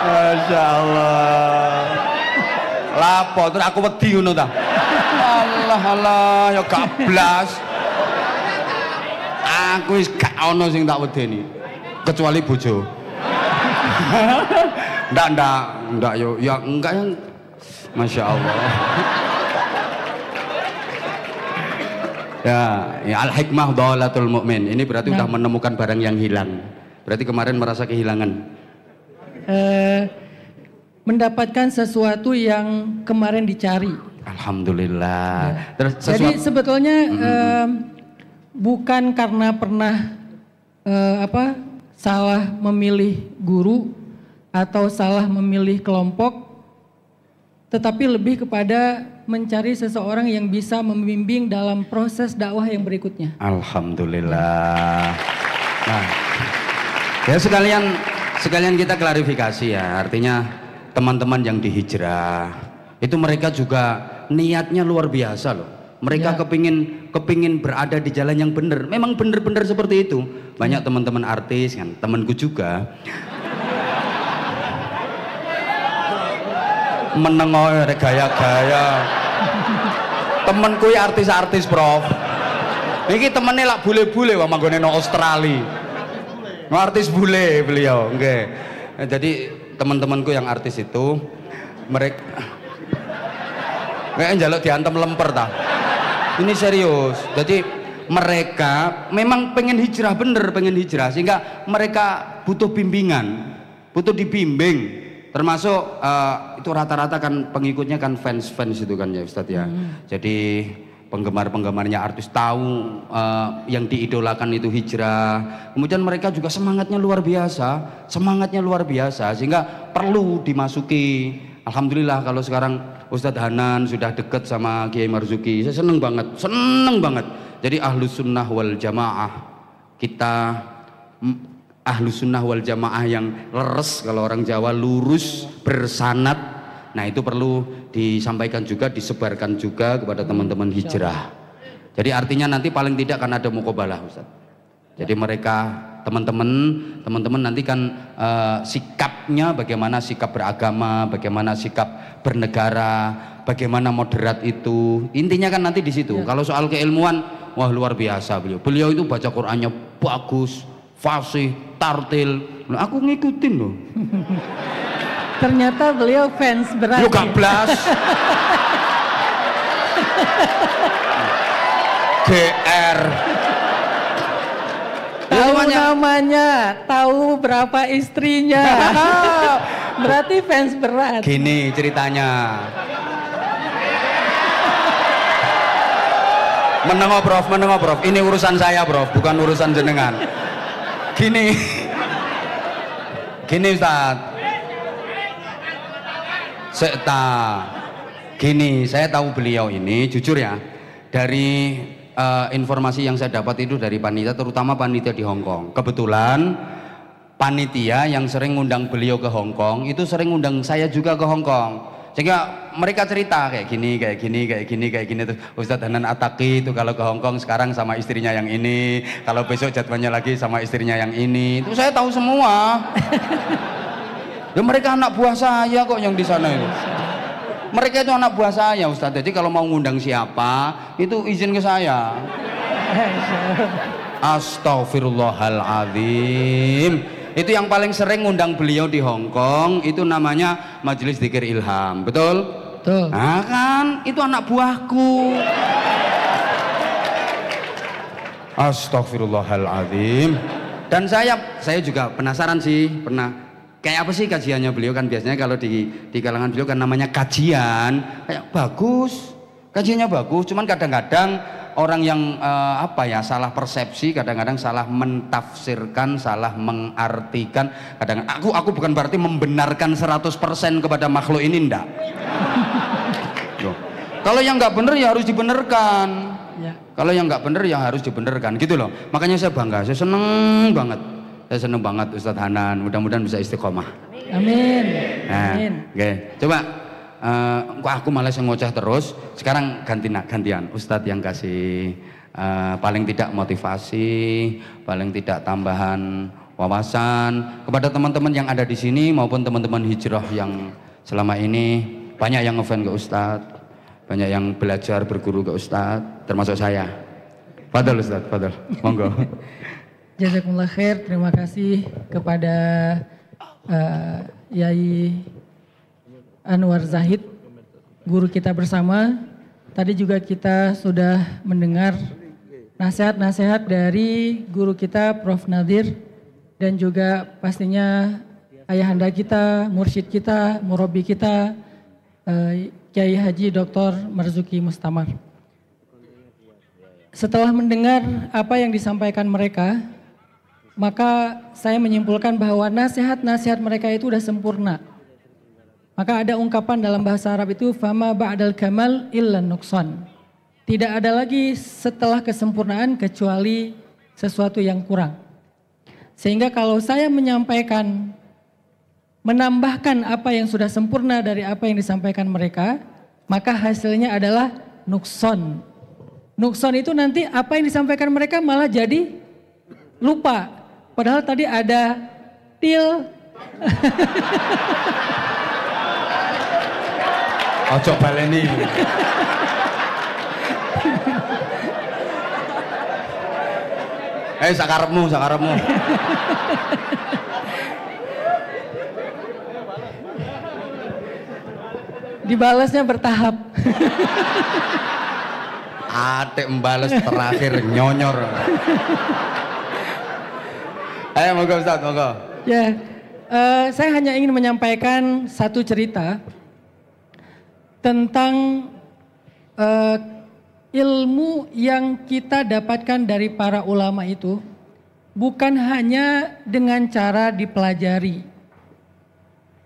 Masya Allah. Lapo terus aku wedi ngono ta. Allah ya gablas. Aku wis gak ono sing tak wedeni kecuali bojo. Ndak yo ya enggak yang Masya Allah. Ya al-hikmah dhalatul mu'min. Ini berarti udah menemukan barang yang hilang. Berarti kemarin merasa kehilangan.
Mendapatkan sesuatu yang kemarin dicari.
Alhamdulillah.
Ya.
Terus
jadi sebetulnya bukan karena pernah salah memilih guru atau salah memilih kelompok, tetapi lebih kepada mencari seseorang yang bisa membimbing dalam proses dakwah yang berikutnya.
Alhamdulillah. Nah, ya sekalian kita klarifikasi ya, artinya teman-teman yang dihijrah itu mereka juga niatnya luar biasa loh. Mereka kepingin berada di jalan yang benar. Memang benar-benar seperti itu. Banyak teman-teman artis kan, temanku juga menengok gaya-gaya. Temenku ya artis-artis Prof. Ini temennya lah bule-bule wah manggone no Australia. Artis bule beliau, nggih. Jadi teman-temanku yang artis itu mereka kayak njaluk diantem lemper ta. Ini serius. Jadi mereka memang pengen hijrah, bener pengen hijrah, sehingga mereka butuh bimbingan, butuh dibimbing. Termasuk itu rata-rata kan pengikutnya kan fans-fans itu kan ya Ustadz ya. Jadi penggemar-penggemarnya artis tahu yang diidolakan itu hijrah. Kemudian mereka juga semangatnya luar biasa, sehingga perlu dimasuki. Alhamdulillah kalau sekarang Ustadz Hanan sudah dekat sama Kiai Marzuki, saya seneng banget. Jadi Ahlus Sunnah wal Jamaah, kita Ahlus Sunnah wal Jamaah yang leres, kalau orang Jawa lurus, bersanad. Nah itu perlu disampaikan juga, disebarkan juga kepada teman-teman hijrah. Jadi artinya nanti paling tidak kan ada muqabalah Ustaz. Jadi mereka teman-teman nanti kan sikapnya bagaimana, sikap beragama, bagaimana sikap bernegara, bagaimana moderat itu. Intinya kan nanti di situ. Kalau soal keilmuan, wah luar biasa beliau. Beliau itu baca Qur'annya bagus, fasih, tartil. Nah, aku ngikutin loh.
Ternyata beliau fans berat.
Lu gablas. GR.
Tahu namanya, tahu berapa istrinya. Berarti fans berat.
Gini ceritanya. Menengok prof. Ini urusan saya prof, bukan urusan jenengan. Gini Ustaz. Gini, saya tahu beliau ini jujur ya, dari informasi yang saya dapat itu dari panitia, terutama panitia di Hong Kong. Kebetulan panitia yang sering ngundang beliau ke Hong Kong itu sering ngundang saya juga ke Hong Kong. Sehingga mereka cerita kayak gini terus Ustadz Hanan Attaqi itu kalau ke Hong Kong sekarang sama istrinya yang ini, kalau besok jadwalnya lagi sama istrinya yang ini. Itu saya tahu semua. Ya mereka anak buah saya kok yang di sana itu. Mereka itu anak buah saya Ustadz. Jadi kalau mau ngundang siapa itu izin ke saya. Astaghfirullahaladzim. Itu yang paling sering ngundang beliau di Hong Kong itu namanya Majelis Dzikir Ilham, betul?
Betul.
Nah kan itu anak buahku. Astaghfirullahaladzim. Dan saya juga penasaran sih, kayak apa sih kajiannya beliau, kan biasanya kalau di kalangan beliau kan namanya kajian, kayak bagus, kajiannya bagus, cuman kadang-kadang orang yang salah persepsi, kadang-kadang salah mentafsirkan, salah mengartikan. Kadang aku bukan berarti membenarkan 100% kepada makhluk ini, enggak. Kalau yang nggak bener ya harus dibenarkan. Ya. Kalau yang nggak bener ya harus dibenarkan, gitu loh. Makanya saya bangga, saya seneng banget Ustadz Hanan. Mudah-mudahan bisa istiqomah.
Amin.
Nah,
Amin.
Oke. Coba aku malah ngoceh terus. Sekarang gantian Ustadz yang kasih paling tidak motivasi, paling tidak tambahan wawasan kepada teman-teman yang ada di sini maupun teman-teman hijrah yang selama ini banyak yang ngefans ke Ustadz, banyak yang belajar berguru ke Ustadz, termasuk saya. Fadal Ustadz, fadal. Monggo.
Jazakumullah khair, terima kasih kepada Yai Anwar Zahid, guru kita bersama. Tadi juga kita sudah mendengar nasihat-nasihat dari guru kita Prof. Nadir, dan juga pastinya ayahanda kita, mursyid kita, murabi kita, Kiai Haji Dr. Marzuki Mustamar. Setelah mendengar apa yang disampaikan mereka, maka saya menyimpulkan bahwa nasihat-nasihat mereka itu sudah sempurna. Maka ada ungkapan dalam bahasa Arab itu fama ba'dal kamal illa nuqsan. Tidak ada lagi setelah kesempurnaan kecuali sesuatu yang kurang. Sehingga kalau saya menyampaikan, menambahkan apa yang sudah sempurna dari apa yang disampaikan mereka, maka hasilnya adalah nuqsan. Nuqsan itu nanti apa yang disampaikan mereka malah jadi lupa. Padahal tadi ada til.
Ojo baleni. Sakarepmu.
Dibalasnya bertahap.
Atik membales terakhir nyonyor. Ayo monggo Ustaz, monggo.
Ya, Saya hanya ingin menyampaikan satu cerita tentang ilmu yang kita dapatkan dari para ulama itu bukan hanya dengan cara dipelajari,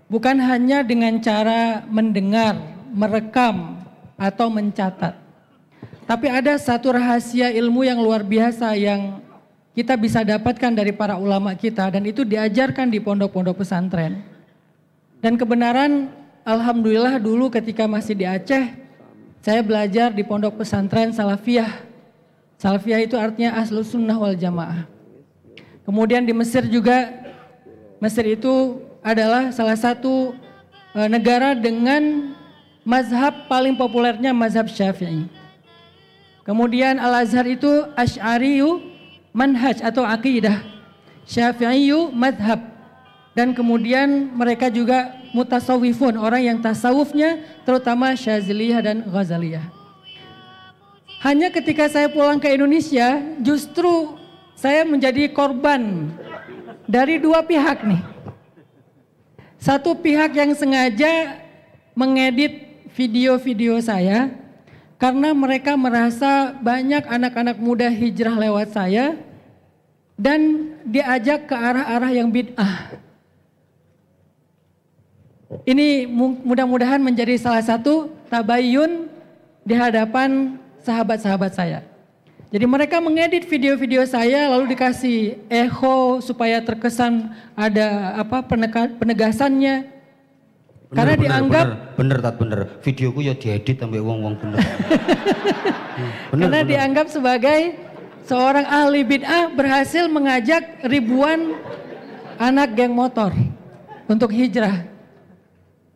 bukan hanya dengan cara mendengar, merekam, atau mencatat. Tapi ada satu rahasia ilmu yang luar biasa yang kita bisa dapatkan dari para ulama kita, dan itu diajarkan di pondok-pondok pesantren. Dan kebenaran, alhamdulillah dulu ketika masih di Aceh, saya belajar di pondok pesantren Salafiyah. Salafiyah itu artinya Ahlus Sunnah wal Jamaah. Kemudian di Mesir juga, Mesir itu adalah salah satu negara dengan mazhab paling populernya mazhab Syafi'i. Kemudian Al-Azhar itu Asy'ariyu manhaj atau aqidah, Syafi'iyu madhab. Dan kemudian mereka juga mutasawwifun, orang yang tasawufnya terutama Syaziliyah dan Ghazaliyah. Hanya ketika saya pulang ke Indonesia, justru saya menjadi korban dari dua pihak nih. Satu pihak yang sengaja mengedit video-video saya karena mereka merasa banyak anak-anak muda hijrah lewat saya dan diajak ke arah-arah yang bid'ah. Ini mudah-mudahan menjadi salah satu tabayyun di hadapan sahabat-sahabat saya. Jadi mereka mengedit video-video saya lalu dikasih echo supaya terkesan ada penegasannya. Karena dianggap
bener. Videoku ya diedit sampai wong-wong bener.
Karena dianggap sebagai seorang ahli bid'ah berhasil mengajak ribuan anak geng motor untuk hijrah.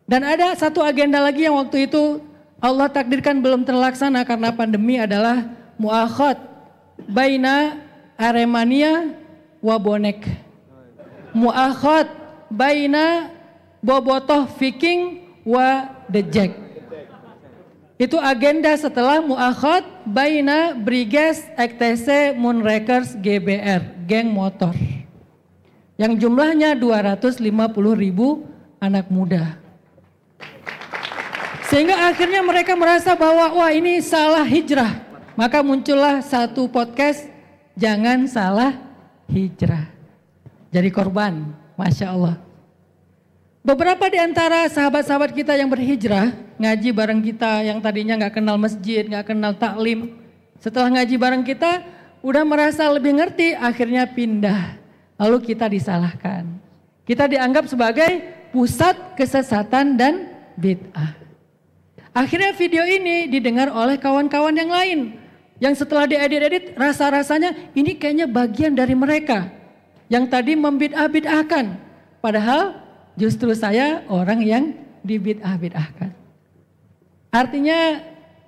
Dan ada satu agenda lagi yang waktu itu Allah takdirkan belum terlaksana karena pandemi adalah muakhad baina Aremania wa Bonek. Muakhad baina Bobotoh Viking wa The Jack. Itu agenda setelah muakhad baina Briges XTC Moonrakers GBR, geng motor. Yang jumlahnya 250.000 anak muda. Sehingga akhirnya mereka merasa bahwa wah ini salah hijrah. Maka muncullah satu podcast, jangan salah hijrah. Jadi korban, Masya Allah. Beberapa di antara sahabat-sahabat kita yang berhijrah, ngaji bareng kita yang tadinya gak kenal masjid, gak kenal taklim. Setelah ngaji bareng kita, udah merasa lebih ngerti, akhirnya pindah. Lalu kita disalahkan. Kita dianggap sebagai pusat kesesatan dan bid'ah. Akhirnya video ini didengar oleh kawan-kawan yang lain. Yang setelah diedit-edit rasa-rasanya ini kayaknya bagian dari mereka. Yang tadi membid'ah-bid'ahkan. Padahal justru saya orang yang dibid'ah-bid'ahkan. Artinya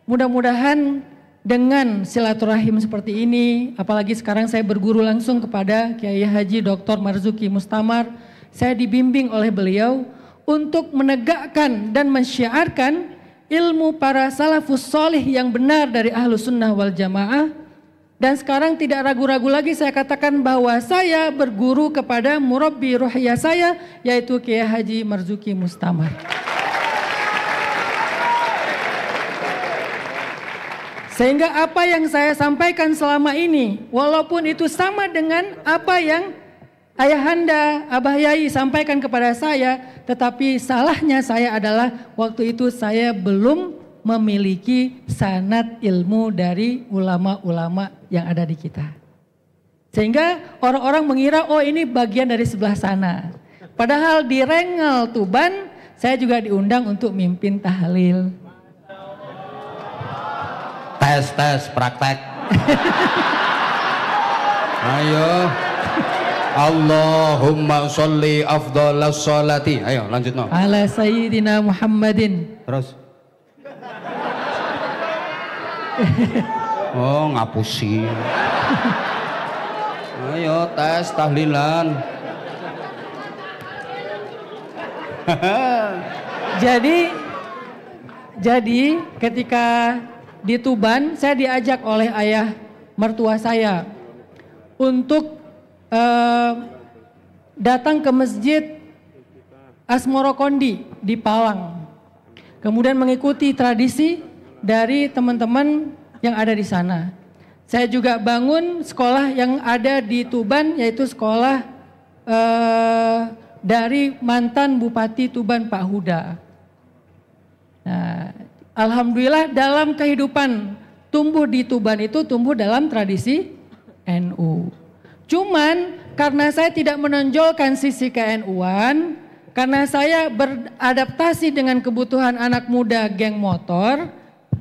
mudah-mudahan dengan silaturahim seperti ini. Apalagi sekarang saya berguru langsung kepada Kiai Haji Dr. Marzuki Mustamar. Saya dibimbing oleh beliau untuk menegakkan dan mensyiarkan ilmu para salafus solih yang benar dari Ahlus Sunnah wal Jamaah. Dan sekarang tidak ragu-ragu lagi saya katakan bahwa saya berguru kepada murabbi ruhiyah saya, yaitu Kiai Haji Marzuki Mustamar. Sehingga apa yang saya sampaikan selama ini, walaupun itu sama dengan apa yang Ayahanda, Abah Yai sampaikan kepada saya, tetapi salahnya saya adalah waktu itu saya belum memiliki sanad ilmu dari ulama-ulama yang ada di kita. Sehingga orang-orang mengira, oh ini bagian dari sebelah sana. Padahal di Rengel Tuban, saya juga diundang untuk mimpin tahlil.
Tes, praktek. Ayo. Allahumma sholli afdhalas sholati. Ayo lanjut no.
Ala Sayyidina Muhammadin.
Terus. Oh ngapusi. Ayo tes tahlilan.
Jadi ketika di Tuban saya diajak oleh ayah mertua saya untuk datang ke masjid Asmorokondi di Palang. Kemudian mengikuti tradisi dari teman-teman yang ada di sana. Saya juga bangun sekolah yang ada di Tuban, yaitu sekolah dari mantan Bupati Tuban Pak Huda. Nah, alhamdulillah dalam kehidupan tumbuh di Tuban itu tumbuh dalam tradisi NU. Cuman karena saya tidak menonjolkan sisi ke-NU-an, karena saya beradaptasi dengan kebutuhan anak muda geng motor,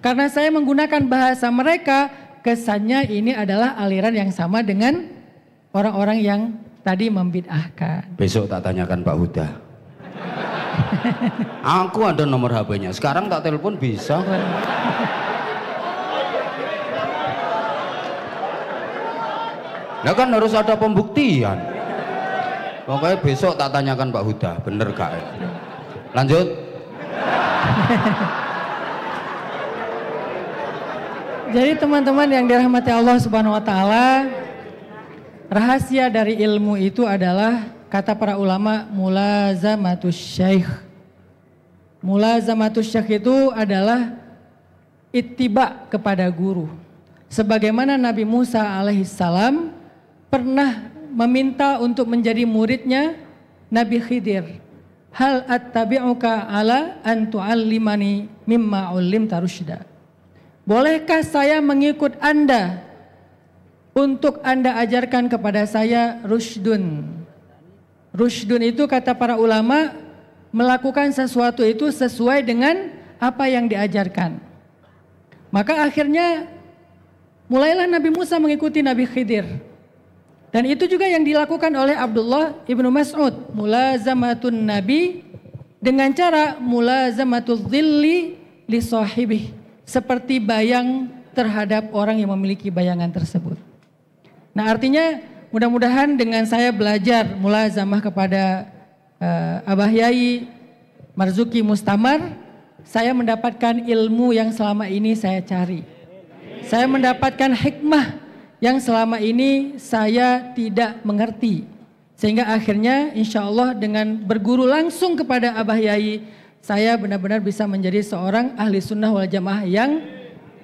karena saya menggunakan bahasa mereka, kesannya ini adalah aliran yang sama dengan orang-orang yang tadi membid'ahkan.
Besok tak tanyakan Pak Huda. Aku ada nomor HP-nya, sekarang tak telepon bisa. Nah kan harus ada pembuktian. Pokoknya besok tak tanyakan Pak Huda, bener gak? Lanjut.
Jadi teman-teman yang dirahmati Allah Subhanahu wa taala, rahasia dari ilmu itu adalah kata para ulama mulazamatus syekh. Mulazamatus syekh itu adalah ittiba kepada guru. Sebagaimana Nabi Musa alaihissalam pernah meminta untuk menjadi muridnya Nabi Khidir. Hal attabi'uka ala an tu'allimani mimma 'ullimta rusyda. Bolehkah saya mengikut Anda untuk Anda ajarkan kepada saya rusydun. Rusydun itu kata para ulama melakukan sesuatu itu sesuai dengan apa yang diajarkan. Maka akhirnya mulailah Nabi Musa mengikuti Nabi Khidir. Dan itu juga yang dilakukan oleh Abdullah ibnu Mas'ud. Mulazamatun Nabi dengan cara mulazamatul dhilli li sahibih. Seperti bayang terhadap orang yang memiliki bayangan tersebut. Nah artinya mudah-mudahan dengan saya belajar mulazamah kepada Abah Yai Marzuki Mustamar, saya mendapatkan ilmu yang selama ini saya cari. Saya mendapatkan hikmah yang selama ini saya tidak mengerti. Sehingga akhirnya insya Allah dengan berguru langsung kepada Abah Yai, saya benar-benar bisa menjadi seorang ahli sunnah wal jamaah yang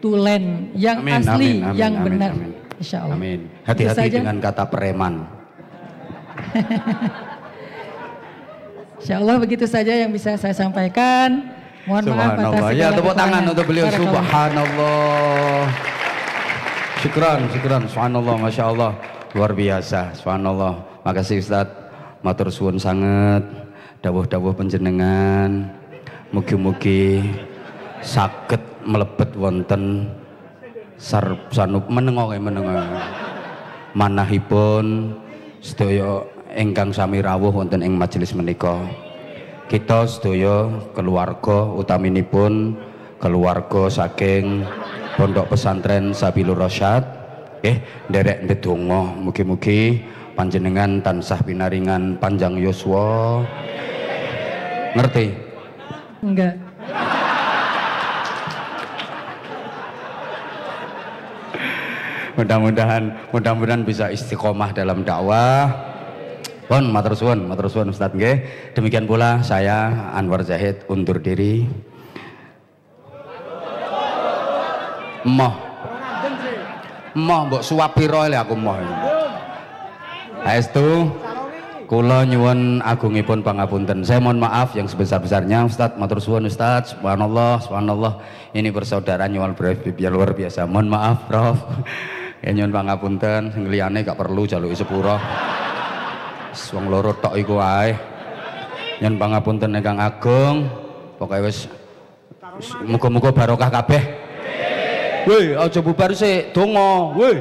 tulen, yang
amin,
asli,
amin, amin,
yang
amin,
benar.
amin.
Insya Allah.
Amin. Hati-hati dengan kata preman.
Insya Allah begitu saja yang bisa saya sampaikan. Mohon maaf atas segala
ya tepuk tangan untuk beliau. Subhanallah. Syukran, syukran. Subhanallah, Masya Allah. Luar biasa, subhanallah. Makasih Ustadz, matur suwun sangat. Dawuh-dawuh panjenengan. Mugi-mugi saged mlebet wonten sanup menengoke manahipun sedaya ingkang sami rawuh wonten ing majelis menika. Kita sedaya keluarga utaminipun keluarga saking Pondok Pesantren Sabilur Rasyad nderek ndedonga mugi-mugi panjenengan tansah pinaringan panjang yuswa. Ngerti?
Enggak.
Mudah-mudahan bisa istiqomah dalam dakwah. Pun matur suwun Ustaz nggih. Demikian pula saya Anwar Zahid undur diri. Moh mbok suwap pira le aku moh. Aestu kula nyuwun agungipun pangapunten. Saya mohon maaf yang sebesar-besarnya Ustaz, matur suwun Ustaz. Subhanallah, subhanallah. Ini persaudaraan nyuwun luar biasa. Mohon maaf Prof. Ya nyuwun pangapunten, sing liyane gak perlu jaluki sepura. Wong loro tok iku wae. Nyuwun pangapunten ingkang agung. Pokoke wis muga-muga barokah kabeh. Woi, aja bubar sik, donga. Woi,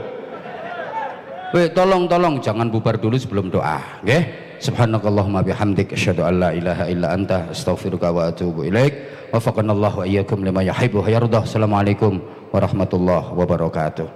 tolong jangan bubar dulu sebelum doa, nggih. Subhanakallahumma bihamdik asyhadu an la ilaha illa anta astaghfiruka wa atubu ilaik. Wafaqanallahu wa iyyakum lima yuhibbu wa yardah. Assalamualaikum warahmatullahi wabarakatuh.